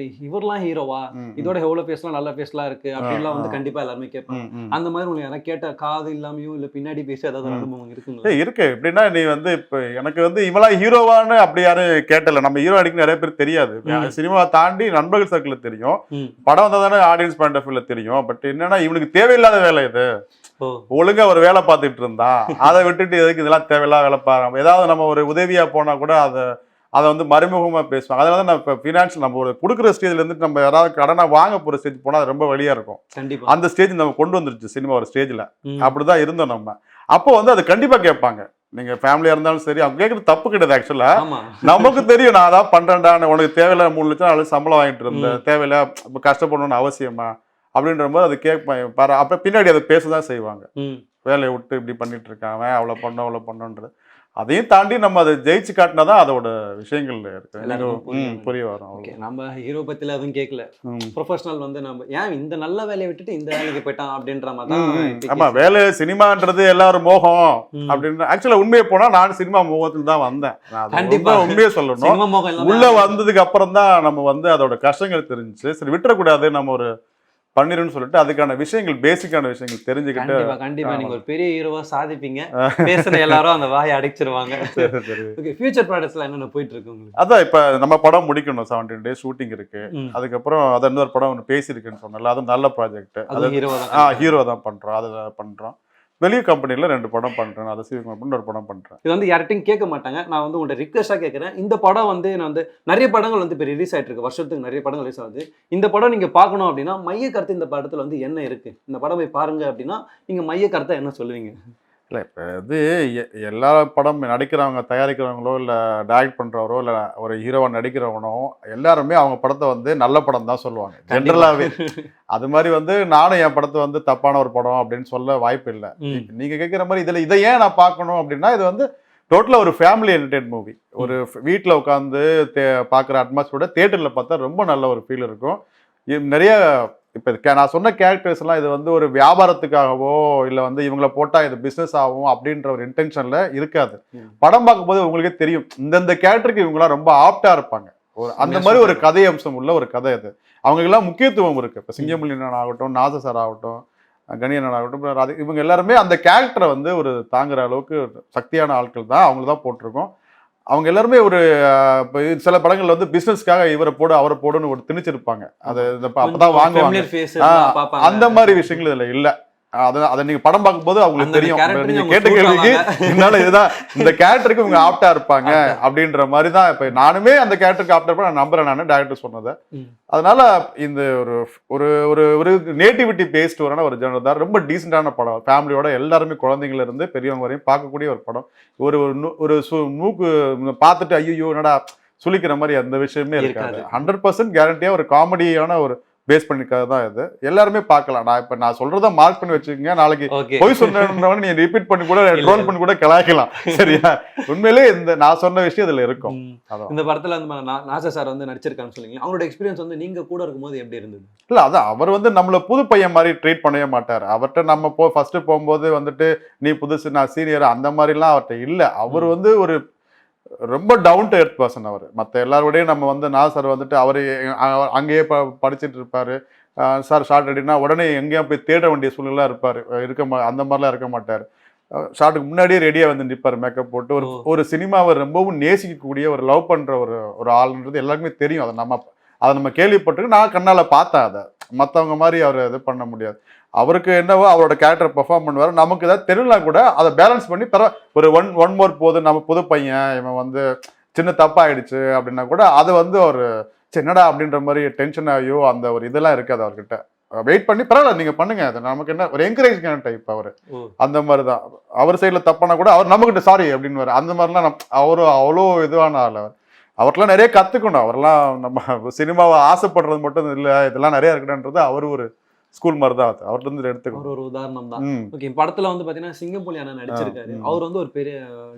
[SPEAKER 2] இவர்லாம் ஹீரோவா, இதோட எவ்வளோ பேசலாம் நல்ல பேசலாம் இருக்கு அப்படின்லாம் வந்து கண்டிப்பா எல்லாருமே கேட்பாங்க. அந்த மாதிரி உங்களுக்கு யாராவது கேட்ட காது இல்லாமையும் இல்லை பின்னாடி பேசி ஏதாவது அனுபவம் இருக்குங்களா?
[SPEAKER 1] இருக்கு. எப்படின்னா நீ வந்து இப்போ எனக்கு வந்து இவெல்லாம் ஹீரோவான்னு அப்படி யாரும் கேட்டல. நம்ம ஹீரோ அடிக்க நிறைய பேர் தெரியாது. சினிமாவை தாண்டி நண்பர்கள் சர்க்கிள் தெரியும், படம் வந்தால் தானே ஆடியன்ஸ் பாயிண்ட் ஆஃப் வியூல தெரியும். பட் என்னன்னா இவனுக்கு தேவையில்லாத வேலை இது. ஒழுங்கா ஒரு வேலை பார்த்துட்டு இருந்தா அதை விட்டுட்டு எதுக்கு இதெல்லாம் தேவையில்லாத வேலை பாருங்க. ஏதாவது நம்ம ஒரு உதவியா போனா கூட அதை வந்து மறைமுகமா பேசுவாங்க. அதனால தான் இப்போ ஃபினான்ஷியல் நம்ம ஒரு கொடுக்குற ஸ்டேஜ்ல இருந்து நம்ம யாராவது கடனா வாங்க போற ஸ்டேஜ் போனால் அது ரொம்ப வழியா இருக்கும். அந்த ஸ்டேஜ் நம்ம கொண்டு வந்துருச்சு சினிமா ஒரு ஸ்டேஜ்ல. அப்படிதான் இருந்தோம் நம்ம. அப்போ வந்து அது கண்டிப்பா கேட்பாங்க. நீங்க ஃபேமிலியா இருந்தாலும் சரி, அவங்க கேட்கறது தப்பு கிடையாது. ஆக்சுவலா நமக்கு தெரியும் நான் அதான் பண்றேன்டா, உனக்கு தேவையில்ல 3 லட்சம் 4 லட்சம் சம்பளம் வாங்கிட்டு இருந்தேன், தேவையில்ல இப்போ கஷ்டப்படணும்னு அவசியமா அப்படின்ற போது அது கேட்பாங்க. அப்ப பின்னாடி அதை பேசதான் செய்வாங்க. வேலையை விட்டு இப்படி பண்ணிட்டு இருக்காங்க, அவ்வளோ பண்ணோன்றது. அதையும் தாண்டி நம்ம அதை ஜெயிச்சு காட்டினாதான் அதோட விஷயங்கள் இருக்கு
[SPEAKER 2] எல்லாருக்கும் புரியும்.
[SPEAKER 1] புரிய வரும்.
[SPEAKER 2] ஓகே, நம்ம ஹீரோ பத்தில அதுவும் கேட்கல.
[SPEAKER 1] ம்.
[SPEAKER 2] ப்ரொஃபஷனல் வந்து நம்ம ஏன் இந்த நல்ல வேலையை விட்டுட்டு இந்த வேலைக்கு போயிட்டான் அப்படின்ற மாதிரி தான் இப்ப
[SPEAKER 1] ஆமா,
[SPEAKER 2] கேஸ்.
[SPEAKER 1] வேலை சினிமான்றது எல்லாரும் மோகம் அப்படின்னு ஆக்சுவலா உண்மையை போனா நான் சினிமா மோகத்துல தான் வந்தேன். நான் அது
[SPEAKER 2] கண்டிப்பா.
[SPEAKER 1] உண்மையை சொல்லணும்.
[SPEAKER 2] சினிமா மோகம் இல்லாம
[SPEAKER 1] உள்ள வந்ததுக்கு அப்புறம் தான் நம்ம வந்து அதோட கஷ்டங்கள் தெரிஞ்சு சரி விட்டுறக்கூடாது, நம்ம ஒரு பண்ணிருன்னு சொல்லிட்டு அதுக்கான விஷயங்கள் பேசிக்கான விஷயங்கள் தெரிஞ்சுக்கிட்டு
[SPEAKER 2] கண்டிப்பா நீங்க ஒரு பெரிய ஹீரோவா சாதிப்பீங்க. பேசுற எல்லாரும் அந்த வாயை அடைச்சிருவாங்க.
[SPEAKER 1] சரி சரி.
[SPEAKER 2] ஓகே, ஃபியூச்சர் ப்ராடக்ட்ஸ்ல என்னென்ன போயிட்டு இருக்கு உங்களுக்கு?
[SPEAKER 1] அதான் இப்ப நம்ம படம் முடிக்கணும், 17 days ஷூட்டிங் இருக்கு.
[SPEAKER 2] ம்.
[SPEAKER 1] அதுக்கப்புறம் அது இன்னொரு படம் ஒன்று பேசியிருக்குன்னு சொன்னல, அது நல்ல ப்ராஜெக்ட்.
[SPEAKER 2] அது ஹீரோவா தான்.
[SPEAKER 1] ஹீரோ தான் பண்றோம், அதை பண்றோம். வெளிய கம்பெனில 2 படம் பண்றேன், அதை சிவகுமார் ஒரு படம் பண்றேன்.
[SPEAKER 2] இது வந்து யார்ட்டையும் கேட்க மாட்டாங்க. நான் வந்து உங்கள்ட்ட ரிக்வெஸ்டா கேட்கறேன். இந்த படம் வந்து நான் வந்து நிறைய படங்கள் வந்து இப்போ ரிலீஸ் ஆயிட்டு இருக்கு. வருஷத்துக்கு நிறைய படங்கள் ரிலீஸ் ஆகுது. இந்த படம் நீங்க பார்க்கணும் அப்படின்னா மைய கருத்து இந்த படத்துல வந்து என்ன இருக்கு, இந்த படம் போய் பாருங்க அப்படின்னா நீங்க மைய கருத்தை என்ன சொல்லுவீங்க?
[SPEAKER 1] இல்லை இப்போ இது எல்லா படம் நடிக்கிறவங்க, தயாரிக்கிறவங்களோ இல்லை டைரக்ட் பண்ணுறவரோ இல்லை ஒரு ஹீரோவாக நடிக்கிறவனோ எல்லாருமே அவங்க படத்தை வந்து நல்ல படம் தான் சொல்லுவாங்க ஜென்ரலாகவே. அது மாதிரி வந்து நானும் என் படத்தை வந்து தப்பான ஒரு படம் அப்படின்னு சொல்ல வாய்ப்பு இல்லை. நீங்கள் கேட்குற மாதிரி இதில் இதை ஏன் நான் பார்க்கணும் அப்படின்னா, இது வந்து டோட்டலாக ஒரு ஃபேமிலி என்டர்டெயின் மூவி. ஒரு வீட்டில் உட்காந்து பார்க்குற அட்மாஸ்பியரோட தேட்டரில் பார்த்தா ரொம்ப நல்ல ஒரு ஃபீல் இருக்கும். நிறைய இப்போ நான் சொன்ன கேரக்டர்ஸ் எல்லாம் இது வந்து ஒரு வியாபாரத்துக்காகவோ இல்லை வந்து இவங்களை போட்டால் இது பிஸ்னஸ் ஆகும் அப்படின்ற ஒரு இன்டென்ஷன்ல இருக்காது. படம் பார்க்கும்போது உங்களுக்கே தெரியும் இந்தந்த கேரக்டருக்கு இவங்களாம் ரொம்ப ஆப்டா இருப்பாங்க. ஒரு அந்த மாதிரி ஒரு கதை அம்சம் உள்ள ஒரு கதை இது. அவங்களுக்கெல்லாம் முக்கியத்துவம் இருக்கு. இப்போ சிங்கமுலியன் ஆகட்டும், நாச சார் ஆகட்டும், கணியன் ஆகட்டும், இவங்க எல்லாருமே அந்த கேரக்டரை வந்து ஒரு தாங்குற அளவுக்கு சக்தியான ஆட்கள் தான், அவங்க தான் போட்டிருக்கோம். அவங்க எல்லாருமே ஒரு சில படங்கள்ல வந்து பிசினஸ்க்காக இவரை போடு அவரை போடுன்னு ஒரு திணிச்சிருப்பாங்க. அது அப்பதான் வாங்குவாங்க. அந்த மாதிரி விஷயங்கள் இதுல இல்ல. அதை நீங்க படம் பார்க்கும்போது அவங்களுக்கு தெரியும். நீங்க கேட்ட கேள்விக்கு என்னால இதுதான் இந்த கேரக்டருக்கு இவங்க ஆப்டா இருப்பாங்க அப்படின்ற மாதிரி தான். இப்ப நானுமே அந்த கேரக்டருக்கு ஆப்டா இருப்பேன், நான் நம்புறேன் நானு டைரக்டர் சொன்னதை. அதனால இந்த ஒரு ஒரு ஒரு நேட்டிவிட்டி பேஸ்ட் வரான ஒரு ஜெனரல் தான். ரொம்ப டீசென்டான படம். ஃபேமிலியோட எல்லாருமே குழந்தைங்கள இருந்து பெரியவங்க வரையும் பார்க்கக்கூடிய ஒரு படம். ஒரு மூக்கு பார்த்துட்டு ஐயோ என்னடா சுளிக்கிற மாதிரி அந்த விஷயமே இருக்காது. 100% கேரண்டியா ஒரு காமெடியான ஒரு பேஸ் பண்ணிக்காக தான் இது. எல்லாருமே பார்க்கலாம். நான் சொல்றத மார்க் பண்ணி வச்சுக்கோங்க. நாளைக்கு போய் சொன்னவன நீ ரிப்பீட் பண்ணி கூட ட்ரோல் பண்ணி கூட கலாய்க்கலாம். சரியா? உண்மையிலே இந்த நான் சொன்ன விஷயம் இதுல இருக்கும்.
[SPEAKER 2] இந்த படத்துல வந்து நாசா சார் வந்து நடிச்சிருக்கான்னு சொல்லுங்க. அவங்களோட எக்ஸ்பீரியன்ஸ் வந்து நீங்க கூட இருக்கும்போது எப்படி இருந்தது?
[SPEAKER 1] இல்ல அதான் அவர் வந்து நம்மள புது பையன் மாதிரி ட்ரீட் பண்ணவே மாட்டார். அவர்கிட்ட நம்ம ஃபர்ஸ்ட் போகும்போது வந்துட்டு நீ புதுசு நான் சீனியர் அந்த மாதிரிலாம் அவர்கிட்ட இல்ல. அவர் வந்து ஒரு ரொம்ப டவுன் டு எர்த் பர்சன். அவர் மற்ற எல்லாரோடையும் நம்ம வந்து சார் வந்துட்டு அவர் அங்கேயே படிச்சுட்டு இருப்பாரு. சார் ஷார்ட் அடினா உடனே எங்கேயும் போய் தேட வேண்டிய சூழ்நிலை இருப்பார். அந்த மாதிரிலாம் இருக்க மாட்டார். ஷார்ட்டுக்கு முன்னாடியே ரெடியாக வந்து நிற்பார் மேக்கப் போட்டு. ஒரு சினிமாவை ரொம்பவும் நேசிக்கக்கூடிய ஒரு லவ் பண்ணுற ஒரு ஆளுன்றது எல்லாருக்குமே தெரியும். அதை நம்ம கேள்விப்பட்டு நான் கண்ணால் பார்த்தேன். அதை மற்றவங்க மாதிரி அவர் இது பண்ண முடியாது. அவருக்கு என்னவோ அவரோட கேரக்டர் பெர்ஃபார்ம் பண்ணுவார். நமக்கு ஏதாவது தெரியலாம் கூட அதை பேலன்ஸ் பண்ணி ஒரு ஒன் மோர் போது நம்ம புது பையன் இவன் வந்து சின்ன தப்பாயிடுச்சு அப்படின்னா கூட அதை வந்து ஒரு என்னடா அப்படின்ற மாதிரி டென்ஷன் ஆகியோ அந்த ஒரு இதெல்லாம் இருக்காது அவர்கிட்ட. வெயிட் பண்ணி பரவாயில்ல நீங்க பண்ணுங்க, அது நமக்கு என்ன ஒரு என்கரேஜ் டைப் அவரு. அந்த மாதிரிதான் அவர் சைட்ல தப்பானா கூட அவர் நம்மகிட்ட சாரி அப்படின்னு அந்த மாதிரிலாம் அவரும் அவ்வளோ இதுவான ஆள். அவர்லாம் நிறைய கத்துக்கணும். அவர்லாம் நம்ம சினிமாவை ஆசைப்படுறது மட்டும் இல்லை, இதெல்லாம் நிறைய இருக்குன்றது அவர் ஒரு ஸ்கூல் மாதிரி தான். அவர்கிட்ட இருந்து எடுத்துக்கணும். ஒரு
[SPEAKER 2] உதாரணம் தான். ஓகே, படத்துல வந்து பாத்தீங்கன்னா சிங்கம்புலி அண்ணா நடிச்சிருக்காரு. அவர் வந்து ஒரு பெரிய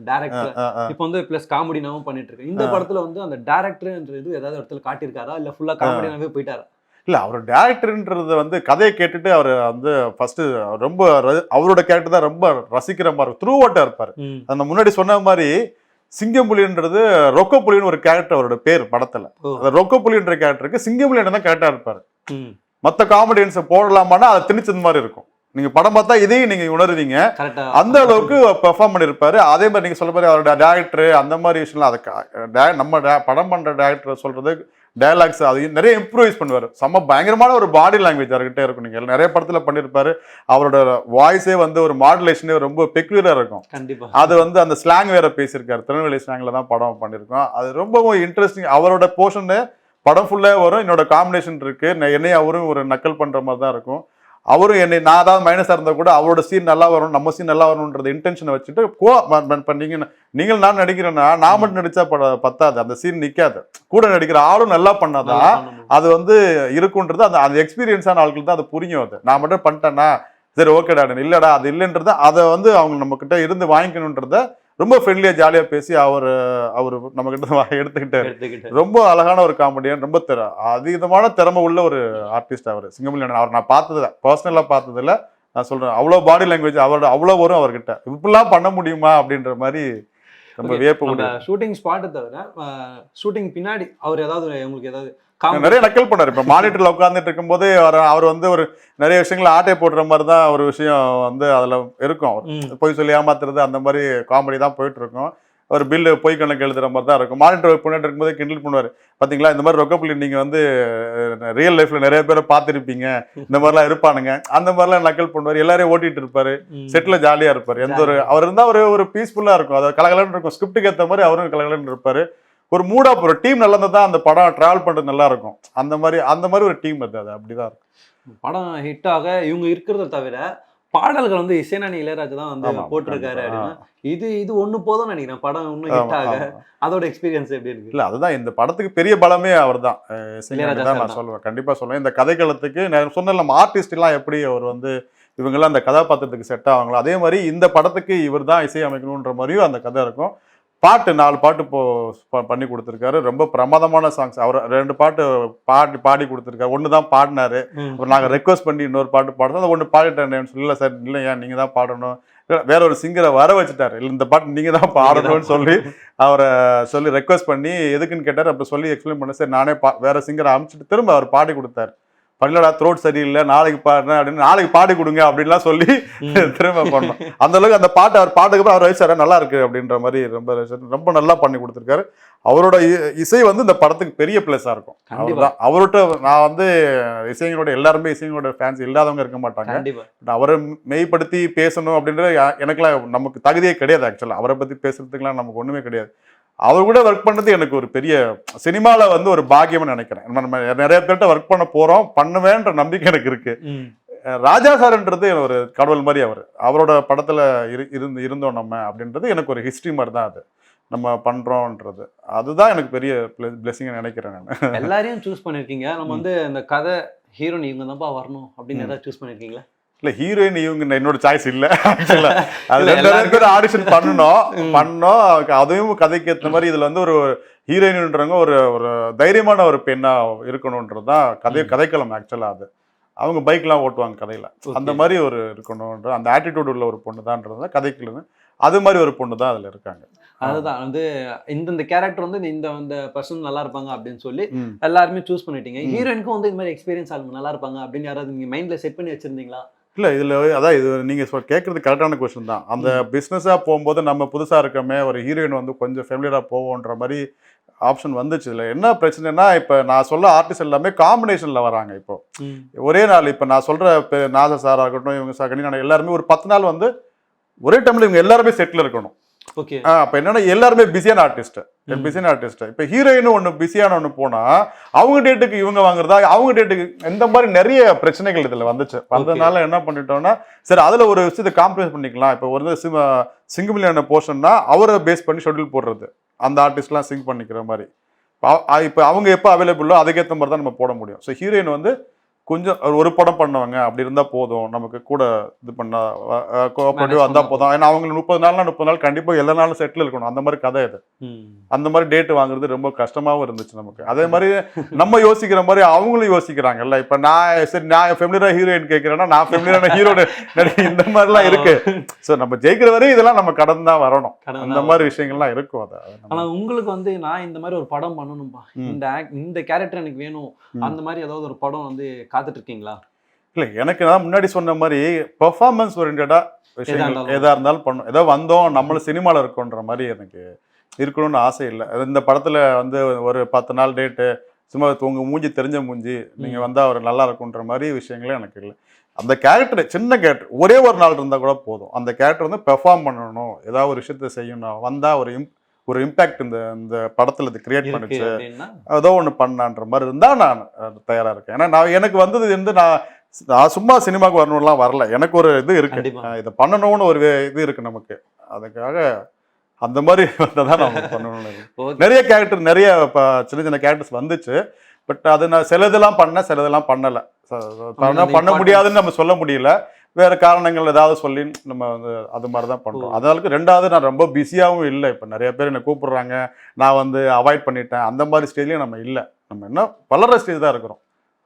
[SPEAKER 2] டைரக்டர். இப்போ வந்து பிளஸ் காமெடினாவும் பண்ணிட்டு இருக்காரு. இந்த படத்துல வந்து அந்த டைரக்டர்ன்றது ஏதாவது இடத்துல காட்டியிருக்காரா இல்ல ஃபுல்லா காமெடினாவே போயிட்டாரா?
[SPEAKER 1] இல்ல அவர் டைரக்டர்ன்றது வந்து கதையை கேட்டுட்டு அவர் வந்து ஃபர்ஸ்ட் ரொம்ப அவரோட கேரக்டர் தான் ரொம்ப ரசிக்கிற மாதிரி த்ரூ அவுட்டா இருப்பாரு. அந்த முன்னாடி சொன்ன மாதிரி சிங்கம்புலின்றது ரொக்கப்புலின்னு ஒரு கேரக்டர் அவரோட பேர் படத்துல. ரொக்கப்புலின்ற கேரக்டருக்கு சிங்கம்புலின்னு தான் கேரக்டா இருப்பாரு. மற்ற காமெடியன்ஸை போடலாமான்னா அதை திணிச்சது மாதிரி இருக்கும். நீங்க படம் பார்த்தா இதையும் நீங்க உணருவீங்க. அந்த அளவுக்கு பெர்ஃபார்ம் பண்ணிருப்பாரு. அதே மாதிரி நீங்க சொல்ல மாதிரி அவரோட டேரக்டர் அந்த மாதிரி விஷயம்லாம் அதை நம்ம படம் பண்ற டேரக்டர் சொல்றது டயலாக்ஸ் அதையும் நிறைய இம்ப்ரூவைஸ் பண்ணுவார். செம்ம பயங்கரமான ஒரு பாடி லாங்குவேஜ் அவர்கிட்ட இருக்கும். நீங்க நிறைய படத்துல பண்ணிருப்பாரு. அவரோட வாய்ஸே வந்து ஒரு மாடுலேஷனே ரொம்ப பெக்யூலரா இருக்கும். அது வந்து அந்த ஸ்லாங் வேற பேசியிருக்காரு. திருநெல்வேலி ஸ்லாங்ல தான் படம் பண்ணிருக்கோம். அது ரொம்பவும் இன்ட்ரெஸ்டிங். அவரோட போர்ஷன் படம் ஃபுல்லா வரும். என்னோட காம்பினேஷன் இருக்கு. என்னைய அவரும் ஒரு நக்கல் பண்ற மாதிரி தான் இருக்கும். அவரும் என்னை நான் அதாவது மைனஸா இருந்தா கூட அவரோட சீன் நல்லா வரும், நம்ம சீன் நல்லா வரணும்ன்றது இன்டென்ஷனை வச்சுட்டு நீங்கள் நான் நடிக்கிறேன்னா நான் மட்டும் நடிச்சா பத்தாது, அந்த சீன் நிக்காது. கூட நடிக்கிற ஆளும் நல்லா பண்ணாதான் அது வந்து இருக்குன்றது அந்த எக்ஸ்பீரியன்ஸான ஆட்கள் தான் அது புரியும். அது நான் மட்டும் பண்ணிட்டேன்னா சரி ஓகேடா இல்லடா அது இல்லைன்றத அதை வந்து அவங்க நம்ம கிட்ட இருந்து வாங்கிக்கணுன்றத ரொம்ப ஃப்ரெண்ட்லியா ஜாலியா பேசி அவர் நம்ம கிட்ட எடுத்துக்கிட்டாரு. ரொம்ப அழகான ஒரு காமெடியன், ரொம்ப அதீதமான திறமை உள்ள ஒரு ஆர்டிஸ்ட் அவர். சிங்கமணி அண்ணன் அவர் நான் பார்த்ததில்ல, பர்சனலா பார்த்ததில்ல. நான் சொல்றேன், அவ்வளோ பாடி லாங்குவேஜ் அவ்வளோ வரும் அவர்கிட்ட. இப்படிலாம் பண்ண முடியுமா அப்படின்ற மாதிரி ரொம்ப வியப்பு.
[SPEAKER 2] ஷூட்டிங் ஸ்பாட்டை தவிர ஷூட்டிங் பின்னாடி அவர் ஏதாவது உங்களுக்கு ஏதாவது
[SPEAKER 1] நிறைய நக்கல் பண்ணாரு. இப்ப மானிட்டர்ல உட்கார்ந்துட்டு இருக்கும்போது அவர் வந்து ஒரு நிறைய விஷயங்களை ஆட்டை போடுற மாதிரி தான் ஒரு விஷயம் வந்து அதுல இருக்கும். அவர் போய் சொல்லி ஏமாத்துறது அந்த மாதிரி காமெடி தான் போயிட்டு இருக்கும். ஒரு பில்லு பொய் கணக்கு எழுதுற மாதிரி தான் இருக்கும். மானிட்டர் பண்ணிட்டு இருக்கும்போது கிண்டல் பண்ணுவார், பார்த்தீங்களா இந்த மாதிரி ரொக்கப்புள்ளி நீங்கள் வந்து ரியல் லைஃப்ல நிறைய பேரை பார்த்துருப்பீங்க, இந்த மாதிரிலாம் இருப்பானுங்க, அந்த மாதிரிலாம் நக்கல் பண்ணுவார். எல்லாரையும் ஓட்டிட்டு இருப்பாரு, செட்டில் ஜாலியாக இருப்பார். எந்த ஒரு அவர் இருந்தால் ஒரு பீஸ்ஃபுல்லாக இருக்கும், அது கலகலன்னு இருக்கும். ஸ்கிரிப்டுக்கு ஏற்ற மாதிரி அவரும் கலகலன்னு இருப்பார். ஒரு மூடா ஒரு டீம் நல்லா இருந்தால் தான் அந்த படம் ட்ராவல் பண்ணுறது நல்லா இருக்கும். அந்த மாதிரி ஒரு டீம் அது அப்படிதான் இருக்கும்.
[SPEAKER 2] படம் ஹிட் ஆக இவங்க இருக்கிறத தவிர பாடல்கள் வந்து இசைஞானி இளையராஜா தான் வந்து போட்டிருக்காரு அப்படின்னா இது ஒண்ணு போதும் நினைக்கிறேன். படம் இன்னும் ஹிட் ஆக அதோட எக்ஸ்பீரியன்ஸ் எப்படி இருக்கு?
[SPEAKER 1] இல்ல அதுதான் இந்த படத்துக்கு பெரிய பலமே அவர் தான். நான் சொல்லுவேன், கண்டிப்பா சொல்லுவேன். இந்த கதைக்களத்துக்கு நான் சொன்ன நம்ம ஆர்டிஸ்ட் எல்லாம் எப்படி அவர் வந்து இவங்கெல்லாம் அந்த கதாபாத்திரத்துக்கு செட் ஆவாங்களோ அதே மாதிரி இந்த படத்துக்கு இவர் தான் இசை அமைக்கணுன்ற மாதிரியும் அந்த கதை இருக்கும். பாட்டு 4 பாட்டு பண்ணி கொடுத்துருக்காரு. ரொம்ப பிரமாதமான சாங்ஸ். அவர் 2 பாட்டு பாடி கொடுத்துருக்காரு. ஒன்று தான் பாடினாரு. அப்புறம் நாங்கள் ரெக்வஸ்ட் பண்ணி இன்னொரு பாட்டு பாடுறோம். அதை ஒன்று பாடிட்டேன்னு சொல்லல சார், இல்லையா நீங்கள் தான் பாடணும், வேற ஒரு சிங்கரை வர வச்சுட்டாரு. இல்லை இந்த பாட்டு நீங்கள் தான் பாடணும்னு சொல்லி அவரை சொல்லி ரெக்வஸ்ட் பண்ணி எதுக்குன்னு கேட்டார். அப்புறம் சொல்லி எக்ஸ்பிளைன் பண்ண சார் நானே வேற சிங்கரை அனுப்பிச்சிட்டு திரும்ப அவர் பாடி கொடுத்தாரு. பண்ணலடா த்ரோட் சரியில்லை, நாளைக்கு பாடுறேன் அப்படின்னு, நாளைக்கு பாடி கொடுங்க அப்படின்லாம் சொல்லி திரும்ப பண்ணோம். அந்த அளவுக்கு அந்த பாட்டு அவர் பாட்டுக்கு அவர் வயசார நல்லா இருக்கு அப்படின்ற மாதிரி ரொம்ப நல்லா பண்ணி கொடுத்துருக்காரு. அவரோட இசை வந்து இந்த படத்துக்கு பெரிய பிளஸா இருக்கும். அவர்கிட்ட நான் வந்து இசைங்களோட எல்லாருமே இசைங்களோட ஃபேன்ஸ் இல்லாதவங்க இருக்க மாட்டாங்க. அவரை மெய்ப்படுத்தி பேசணும் அப்படின்றது எனக்குலாம் நமக்கு தகுதியே கிடையாது. ஆக்சுவலா அவரை பத்தி பேசுறதுக்குலாம் நமக்கு ஒண்ணுமே கிடையாது. அவர் கூட ஒர்க் பண்ணது எனக்கு ஒரு பெரிய சினிமாவில் வந்து ஒரு பாக்கியம்னு நினைக்கிறேன். நம்ம நிறைய பேர்கிட்ட ஒர்க் பண்ண போறோம், பண்ணுவேன்ற நம்பிக்கை எனக்கு இருக்கு. ராஜா சார்ன்றது ஒரு கடவுள் மாதிரி. அவரோட படத்துல இருந்தோம் நம்ம அப்படின்றது எனக்கு ஒரு ஹிஸ்டரி மாதிரி தான். அது நம்ம பண்றோம்ன்றது அதுதான் எனக்கு பெரிய பிளெஸிங் நினைக்கிறேன். நான்
[SPEAKER 2] எல்லாரையும் சூஸ் பண்ணிருக்கீங்க. நம்ம வந்து இந்த கதை ஹீரோயின் இவங்க தான்ப்பா வரணும் அப்படின்னு ஏதாவது சூஸ் பண்ணிருக்கீங்களா?
[SPEAKER 1] இல்ல ஹீரோயின் இவங்க என்னோட சாய்ஸ் இல்ல. அது 2 பேர் ஆடிஷன் பண்ணோம். அதையும் கதைக்கு ஏற்ற மாதிரி இதுல வந்து ஒரு ஹீரோயின்ன்றவங்க ஒரு தைரியமான ஒரு பெண்ணா இருக்கணும்ன்றதுதான் கதைக்களம். ஆக்சுவலா அது அவங்க பைக்லாம் ஓட்டுவாங்க கதையில, அந்த மாதிரி ஒரு இருக்கணும்ன்ற அந்த ஆட்டிடியூட் உள்ள ஒரு பொண்ணு தான்ன்றது கதைக்குள்ள அது மாதிரி ஒரு பொண்ணு தான் அதுல இருக்காங்க.
[SPEAKER 2] அதுதான் வந்து இந்த கேரக்டர் வந்து இந்த பர்சன் நல்லா இருப்பாங்க அப்படின்னு சொல்லி எல்லாருமே சூஸ் பண்ணிட்டீங்க. ஹீரோயினுக்கும் வந்து இந்த மாதிரி எக்ஸ்பீரியன்ஸ் ஆளுங்க நல்லா இருப்பாங்க அப்படின்னு யாராவது நீங்க மைண்ட்ல செட் பண்ணி வச்சிருந்தீங்களா?
[SPEAKER 1] இல்லை இதில் அதான் இது நீங்கள் கேட்குறது கரெக்டான கொஸ்டின் தான். அந்த பிஸ்னஸாக போகும்போது நம்ம புதுசாக இருக்கமே ஒரு ஹீரோயின் வந்து கொஞ்சம் ஃபெமிலியராக போவோன்ற மாதிரி ஆப்ஷன் வந்துச்சு. இல்லை என்ன பிரச்சனைனா, இப்போ நான் சொல்ல ஆர்டிஸ்ட் எல்லாமே காம்பினேஷனில் வராங்க. இப்போ ஒரே நாள் இப்போ நான் சொல்கிற நாசர் சார் ஆகட்டும், இவங்க கனிநாயகன் எல்லாருமே ஒரு 10 நாள் வந்து ஒரே டைமில் இவங்க எல்லாருமே செட்டில் இருக்கணும். அப்ப என்னன்னா எல்லாருமே பிஸியான ஆர்டிஸ்ட். இப்ப ஹீரோயினும் ஒண்ணு பிஸியான ஒண்ணு போனா அவங்க டேட்டுக்கு இவங்க வாங்குறதா, அவங்க டேட்டுக்கு இந்த மாதிரி நிறைய பிரச்சனைகள் இதுல வந்துச்சு. வந்ததுனால என்ன பண்ணிட்டோம்னா, சரி அதுல ஒரு விஷயத்தை காம்ப்ரமைஸ் பண்ணிக்கலாம். இப்ப ஒரு சிங்கமிலியான போர்ஷன்னா அவரை பேஸ் பண்ணி ஷெட்யூல் போடுறது, அந்த ஆர்டிஸ்ட்லாம் சிங் பண்ணிக்கிற மாதிரி. இப்ப அவங்க எப்போ அவைலபிளோ அதுக்கேற்ற மாதிரி தான் நம்ம போட முடியும். ஸோ ஹீரோயின் வந்து கொஞ்சம் ஒரு படம் பண்ணவங்க அப்படி இருந்தா போதும், நமக்கு கூட இது பண்ணா கோஆபரேட்டிவ் வந்தா போதும். ஏன்னா அவங்க 30 நாள் கண்டிப்பா எல்லா நாளும் செட்டில் இருக்கணும். அந்த மாதிரி கதை இது. அந்த மாதிரி டேட் வாங்குறது ரொம்ப கஷ்டமாவும் இருந்துச்சு நமக்கு. அதே மாதிரி நம்ம யோசிக்கிற மாதிரி அவங்களும் யோசிக்கிறாங்கல்ல. இப்ப நான் ஃபெமிலியரா ஹீரோயின் கேட்கிறேன்னா நான் ஃபெமிலியரான ஹீரோட இந்த மாதிரிலாம் இருக்கு. ஸோ நம்ம ஜெயிக்கிற வரையும் இதெல்லாம் நம்ம கடந்து தான் வரணும். அந்த மாதிரி விஷயங்கள்லாம் இருக்கும்.
[SPEAKER 2] ஆனா உங்களுக்கு வந்து நான் இந்த மாதிரி ஒரு படம் பண்ணணும்பா, இந்த கேரக்டர் எனக்கு வேணும், அந்த மாதிரி ஏதாவது ஒரு படம் வந்து காத்துட்டு இருக்கீங்களா?
[SPEAKER 1] இல்லை எனக்கு நான் முன்னாடி சொன்ன மாதிரி பெர்ஃபார்மன்ஸ் ஓரியன்டா விஷயங்கள் எதா இருந்தாலும் பண்ணும். ஏதோ வந்தோம் நம்மளும் சினிமாவில் இருக்கோன்ற மாதிரி எனக்கு இருக்கணும்னு ஆசை இல்லை. இந்த படத்தில் வந்து ஒரு 10 நாள் டேட்டு சும்மா உங்கள் மூஞ்சி தெரிஞ்ச மூஞ்சி நீங்கள் வந்தால் அவர் நல்லா இருக்குன்ற மாதிரி விஷயங்களே எனக்கு இல்லை. அந்த கேரக்டர் சின்ன கேரக்டர் ஒரே ஒரு நாள் இருந்தால் கூட போதும். அந்த கேரக்டர் வந்து பெர்ஃபார்ம் பண்ணணும், ஏதாவது ஒரு விஷயத்த செய்யணும், வந்தால் ஒரு இம்பேக்ட் இந்த படத்தில் இது கிரியேட் பண்ணிச்சு, ஏதோ ஒன்று பண்ணான்ற மாதிரி இருந்தால் நான் தயாராக இருக்கேன். ஏன்னா எனக்கு வந்தது வந்து நான் சும்மா சினிமாவுக்கு வரணும்லாம் வரல. எனக்கு ஒரு இது இருக்கு, இதை பண்ணணும்னு ஒரு இது இருக்கு நமக்கு. அதுக்காக அந்த மாதிரி வந்ததான் நம்ம பண்ணணும்னு. நிறைய கேரக்டர் நிறைய சின்ன சின்ன கேரக்டர்ஸ் வந்துச்சு. பட் அது நான் சிலதெல்லாம் பண்ணேன், சிலதெல்லாம் பண்ணலை. பண்ண முடியாதுன்னு நம்ம சொல்ல முடியல. வேறு காரணங்கள் ஏதாவது சொல்லி நம்ம வந்து அது மாதிரி தான் பண்ணுறோம். அதனால ரெண்டாவது நான் ரொம்ப பிஸியாகவும் இல்லை. இப்போ நிறைய பேர் என்னை கூப்பிடுறாங்க, நான் வந்து அவாய்ட் பண்ணிட்டேன், அந்த மாதிரி ஸ்டேஜ்லேயும் நம்ம இல்லை. நம்ம என்ன வளர்கிற ஸ்டேஜ் தான் இருக்கிறோம்.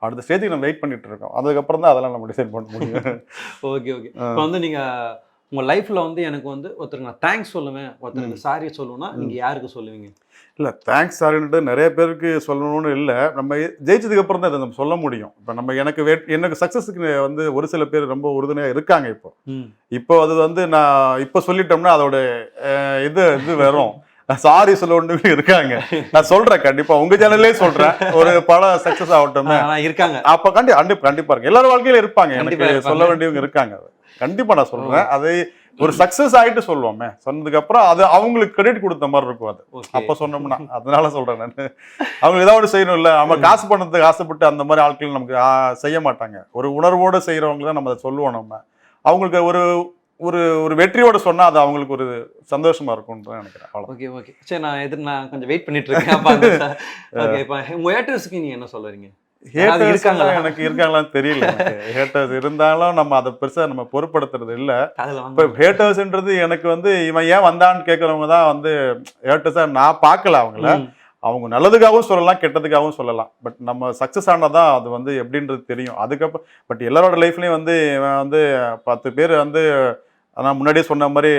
[SPEAKER 1] அடுத்த ஸ்டேஜுக்கு நம்ம வெயிட் பண்ணிட்டு இருக்கோம். அதுக்கப்புறம் தான் அதெல்லாம் நம்ம டிசைட் பண்ண முடியும்.
[SPEAKER 2] Okay okay. இப்போ வந்து நீங்கள் உங்கள் லைஃப்பில் வந்து எனக்கு வந்து ஒருத்தருக்கு நான் தேங்க்ஸ் சொல்லுவேன், ஒருத்தருக்கு சாரி சொல்லுவேன்னா நீங்கள் யாருக்கு சொல்லுவீங்க?
[SPEAKER 1] இல்லை, தேங்க்ஸ் சாரின்ட்டு நிறைய பேருக்கு சொல்லணும்னு இல்லை. நம்ம ஜெயிச்சதுக்கு அப்புறம் தான் இதை நம்ம சொல்ல முடியும். இப்போ நம்ம எனக்கு சக்ஸஸுக்கு வந்து ஒரு சில பேர் ரொம்ப உறுதுணையாக இருக்காங்க. இப்போ அது வந்து நான் இப்போ சொல்லிட்டோம்னா அதோட இது வரும். சாரி சொல்ல ஒன்று இருக்காங்க. நான் சொல்றேன், கண்டிப்பா உங்க சேனல்லே சொல்றேன். ஒரு படம் சக்ஸஸ் ஆகட்டும்
[SPEAKER 2] இருக்காங்க.
[SPEAKER 1] அப்ப கண்டிப்பா இருக்கு. எல்லாரும் வாழ்க்கையில இருப்பாங்க, எனக்கு சொல்ல வேண்டியவங்க இருக்காங்க. கண்டிப்பா நான் சொல்றேன். அதை ஒரு சக்சஸ் ஆயிட்டு சொல்லுவோமே, சொன்னதுக்கு அப்புறம் அது அவங்களுக்கு கிரெடிட் கொடுத்த மாதிரி இருக்கும். அது அப்ப சொன்னோம்னா அதனால சொல்றேன் நான். அவங்க ஏதாவது செய்யணும் இல்ல, நம்ம காசு பண்ணதுக்கு ஆசைப்பட்டு அந்த மாதிரி ஆட்கள் நமக்கு செய்ய மாட்டாங்க. ஒரு உணர்வோடு செய்யறவங்க தான் நம்ம அதை சொல்லுவோம். நம்ம அவங்களுக்கு ஒரு ஒரு ஒரு வெற்றியோட சொன்னா அது அவங்களுக்கு ஒரு சந்தோஷமா இருக்கும்னு நினைக்கிறேன்.
[SPEAKER 2] ஓகே ஓகே, சரி. நான் கொஞ்சம் வெயிட் பண்ணிட்டு இருக்கேன். ஓகே, இப்போ உங்க ஹேட்டர்ஸ்க்கு நீங்க என்ன சொல்றீங்க?
[SPEAKER 1] எனக்கு இருக்காங்களான்னு தெரியல. ஹேட்டர்ஸ் இருந்தாலும் நம்ம அதை பெருசா நம்ம பொருட்படுத்துறது இல்ல. இப்ப ஹேட்டர்ஸ்ன்றது எனக்கு வந்து இவன் ஏன் வந்தான்னு கேட்கறவங்க தான் வந்து ஹேட்டர்ஸா நான் பார்க்கல அவங்கள. அவங்க நல்லதுக்காகவும் சொல்லலாம், கெட்டதுக்காகவும் சொல்லலாம். பட் நம்ம சக்சஸ் ஆனதான் அது வந்து எப்படின்றது தெரியும். அதுக்கப்புறம் பட் எல்லாரோட லைஃப்லயும் வந்து இவன் வந்து 10 பேர் வந்து நான் முன்னாடியே சொன்ன மாதிரி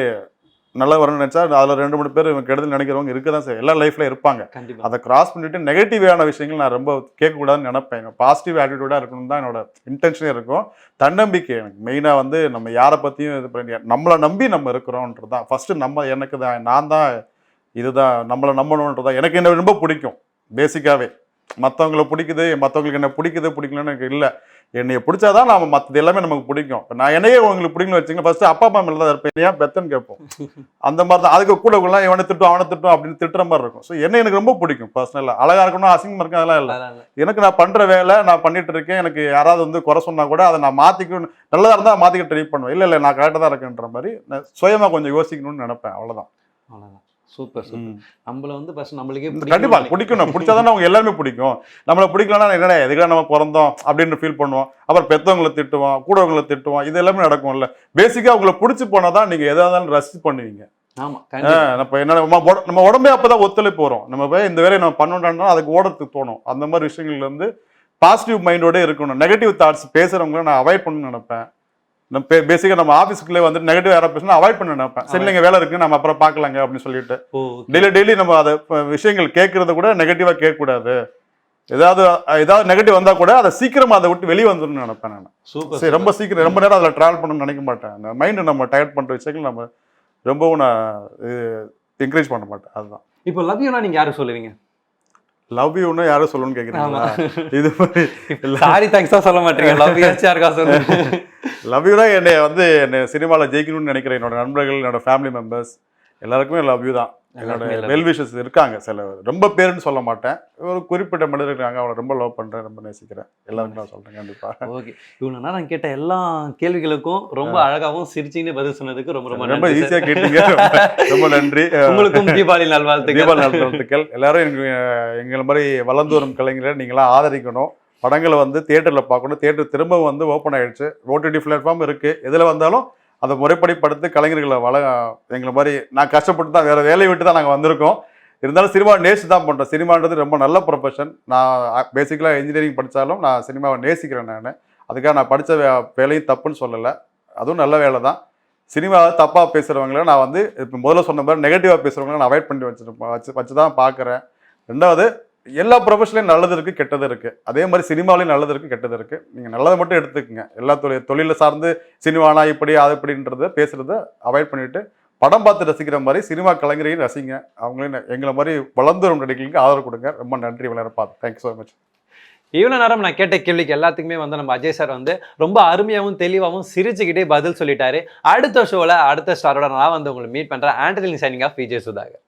[SPEAKER 1] நல்லா வரணும்னு நினைச்சா அதில் 2-3 பேர் இவன் கெடுதல் நினைக்கிறவங்க இருக்க தான் செய்யும். எல்லா லைஃப்ல இருப்பாங்க. அதை கிராஸ் பண்ணிட்டு நெகட்டிவான விஷயங்கள் நான் ரொம்ப கேட்கக்கூடாதுன்னு நினைப்பேன். பாசிட்டிவ் ஆட்டிடியூடாக இருக்கணும் தான் என்னோட இன்டென்ஷனே இருக்கும். தன்னம்பிக்கை எனக்கு மெயினாக வந்து நம்ம யாரை பற்றியும் இது பண்ணி நம்மளை நம்பி நம்ம இருக்கிறோன்றது தான் ஃபர்ஸ்ட். நம்ம எனக்கு தான் நான் தான் இதுதான் நம்மளை நம்பணுன்றதான் எனக்கு என்ன ரொம்ப பிடிக்கும். பேசிக்காகவே மற்றவங்களை பிடிக்குது, மற்றவங்களுக்கு என்ன பிடிக்கலன்னு எனக்கு இல்லை. என்னைய பிடிச்சாதான் நாம மற்றது எல்லாமே நமக்கு பிடிக்கும். இப்போ நான் என்னையே உங்களுக்கு பிடிக்கணும்னு வச்சுங்க, ஃபர்ஸ்ட் அப்பா அம்மா மேலே தான் இருப்பேன். ஏன் பெத்தன்னு கேட்போம். அந்த மாதிரி தான். அதுக்கு கூட இவனை திட்டும் அவனை திட்டும் அப்படின்னு திட்டுற மாதிரி இருக்கும். ஸோ என்ன எனக்கு ரொம்ப பிடிக்கும் பர்சனலாக. அழகா இருக்கணும், அசிங்கமாக இருக்கும், அதெல்லாம் இல்லை. எனக்கு நான் பண்ற வேலை நான் பண்ணிட்டு இருக்கேன். எனக்கு யாராவது வந்து குறை சொன்னா கூட அதை நான் மாத்திக்கணும், நல்லதா இருந்தால் மாத்திக்க ட்ரை பண்ணுவேன். இல்லை நான் கரெக்டாக தான் இருக்கேன்ற மாதிரி நான் சுயமா கொஞ்சம் யோசிக்கணும்னு நினைப்பேன். அவ்வளோதான்.
[SPEAKER 2] Super super. நம்மள வந்து ஃபர்ஸ்ட் நம்மளுக்கே
[SPEAKER 1] கண்டிப்பா பிடிக்கணும். பிடிச்சாதானே அவங்க எல்லாருமே பிடிக்கும். நம்மளை பிடிக்கலன்னா என்னடா எதுக்காக நம்ம பிறந்தோம் அப்படின்னு ஃபீல் பண்ணுவோம். அப்புறம் பெற்றவங்களை திட்டுவோம், கூடவங்களை திட்டுவோம். இது எல்லாமே நடக்கும்ல. பேசிக்கா உங்களை பிடிச்சி போனாதான் நீங்க எதா இருந்தாலும் ரசிச்சு பண்ணுவீங்க. நம்ம உடம்பே அப்பதான் ஒத்துழைப்பு வரும். நம்ம போய் இந்த வேலையை நம்ம பண்ணோம்னா அதுக்கு ஓடத்துக்கு தோணும். அந்த மாதிரி விஷயங்கள்ல இருந்து பாசிட்டிவ் மைண்டோட இருக்கணும். நெகட்டிவ் தாட்ஸ் பேசுறவங்களை நான் அவாய்ட் பண்ணணும்னு நினைப்பேன். நம்ம பேசிக்கா நம்ம ஆஃபீஸ்க்குள்ளே வந்து நெகட்டிவ் யாராவது பேசினா அவாய்ட் பண்ண நினைப்பேன். சரி, இல்லைங்க வேலை இருக்கு, நம்ம அப்புறம் பார்க்கலாங்க அப்படின்னு சொல்லிட்டு டெய்லி நம்ம அதை விஷயங்கள் கேட்கறத கூட நெகட்டிவா கேட்கக்கூடாது. ஏதாவது நெகட்டிவ் வந்தா கூட அதை சீக்கிரமா அதை விட்டு வெளியே வந்துடணும்னு நினைப்பேன் நான். சரி, ரொம்ப சீக்கிரம் ரொம்ப நேரம் அதில் ட்ராவல் பண்ணணும்னு நினைக்க மாட்டேன். அந்த மைண்டை நம்ம டயர்ட் பண்ற விஷயங்கள் நம்ம ரொம்பவும் நான் என்கரேஜ் பண்ண மாட்டேன். அதுதான்.
[SPEAKER 2] இப்போ லவ் யூனா நீங்க யாரும் சொல்லுவீங்க?
[SPEAKER 1] லவ் யூன்னு யாரும் சொல்லணும்னு கேட்குறீங்களா? இது
[SPEAKER 2] சாரி தேங்க்ஸ் தான் சொல்ல மாட்டீங்க. லவ் யூ யாருக்கா சொல்லுங்க.
[SPEAKER 1] லவ் யூனா என்னை சினிமாவில் ஜெயிக்கணும்னு நினைக்கிறேன் என்னோட நண்பர்கள், என்னோட ஃபேமிலி மெம்பர்ஸ் எல்லாருக்குமே லவ் யூ தான். என்னோட வெல் விஷஸ் இருக்காங்க. சில ரொம்ப பேருன்னு சொல்ல மாட்டேன், ஒரு குறிப்பிட்ட மனிதர் இருக்காங்க. அவளை ரொம்ப லவ் பண்றேன், ரொம்ப நேசிக்கிறேன். எல்லாருக்கும் நான் சொல்றேன். கண்டிப்பா. ஓகே,
[SPEAKER 2] இவ்வளோ நேரம் கேட்ட எல்லா கேள்விகளுக்கும் ரொம்ப அழகாகவும் சிரிச்சின்னு பதில் சொன்னதுக்கு ரொம்ப
[SPEAKER 1] ஈஸியா கேட்டீங்க. ரொம்ப நன்றி.
[SPEAKER 2] உங்களுக்கும் தீபாவளி நல்வாழ்த்துக்கள்.
[SPEAKER 1] தீபாவளி நல்வாழ்த்துக்கள். எல்லாரும் எங்களை மாதிரி வளர்ந்து வரும் கலைஞரை நீங்களாம் ஆதரிக்கணும். படங்களை வந்து தியேட்டரில் பார்க்கணும். தியேட்டர் திரும்பவும் வந்து ஓப்பன் ஆயிடுச்சு. ஓடிடி பிளாட்ஃபார்ம் இருக்கு. எதில் வந்தாலும் அதை முறைப்படி படுத்து கலைஞர்களை எங்களை மாதிரி நான் கஷ்டப்பட்டு தான் வேற வேலையை விட்டு தான் நாங்கள் வந்திருக்கோம். இருந்தாலும் சினிமா நேசி தான் பண்ணுறோம். சினிமான்றது ரொம்ப நல்ல ப்ரொஃபஷன். நான் பேசிக்கலாக இன்ஜினியரிங் படித்தாலும் நான் சினிமாவை நேசிக்கிறேன். நான் அதுக்காக நான் படித்த வேலையும் தப்புன்னு சொல்லலை. அதுவும் நல்ல வேலை தான். சினிமாவை தப்பாக பேசுகிறவங்கள நான் வந்து இப்போ முதல்ல சொன்ன மாதிரி நெகட்டிவாக பேசுகிறவங்கள நான் அவாய்ட் பண்ணி வச்சு தான் பார்க்குறேன். ரெண்டாவது, எல்லா ப்ரொஃபஷன்லையும் நல்லது இருக்குது, கெட்டது இருக்குது. அதே மாதிரி சினிமாவிலையும் நல்லது இருக்குது, கெட்டது இருக்குது. நீங்கள் நல்லதை மட்டும் எடுத்துக்கங்க. எல்லா தொழிலை சார்ந்து சினிமானா இப்படி அது இப்படின்றத பேசுகிறத அவாய்ட் பண்ணிவிட்டு படம் பார்த்து ரசிக்கிற மாதிரி சினிமா கலைஞரையும் ரசிங்க. அவங்களையும் எங்களை மாதிரி வளர்ந்து வரும் நடிகளுக்கு ஆதரவு கொடுங்க. ரொம்ப நன்றி. விளையாட பார்த்து தேங்க்யூ ஸோ மச்.
[SPEAKER 2] இவ்வளோ நேரம் நான் கேட்ட கேள்விக்கு எல்லாத்துக்குமே வந்து நம்ம அஜய் சார் வந்து ரொம்ப அருமையாகவும் தெளிவாகவும் சிரிச்சுக்கிட்டே பதில் சொல்லிட்டாரு. அடுத்த ஷோவில் அடுத்த ஸ்டாரோட நான் வந்து உங்களை மீட் பண்ணுறேன். ஆண்டர்லிங் சைனிங் ஆஃப் விஜய் சுதாகர்.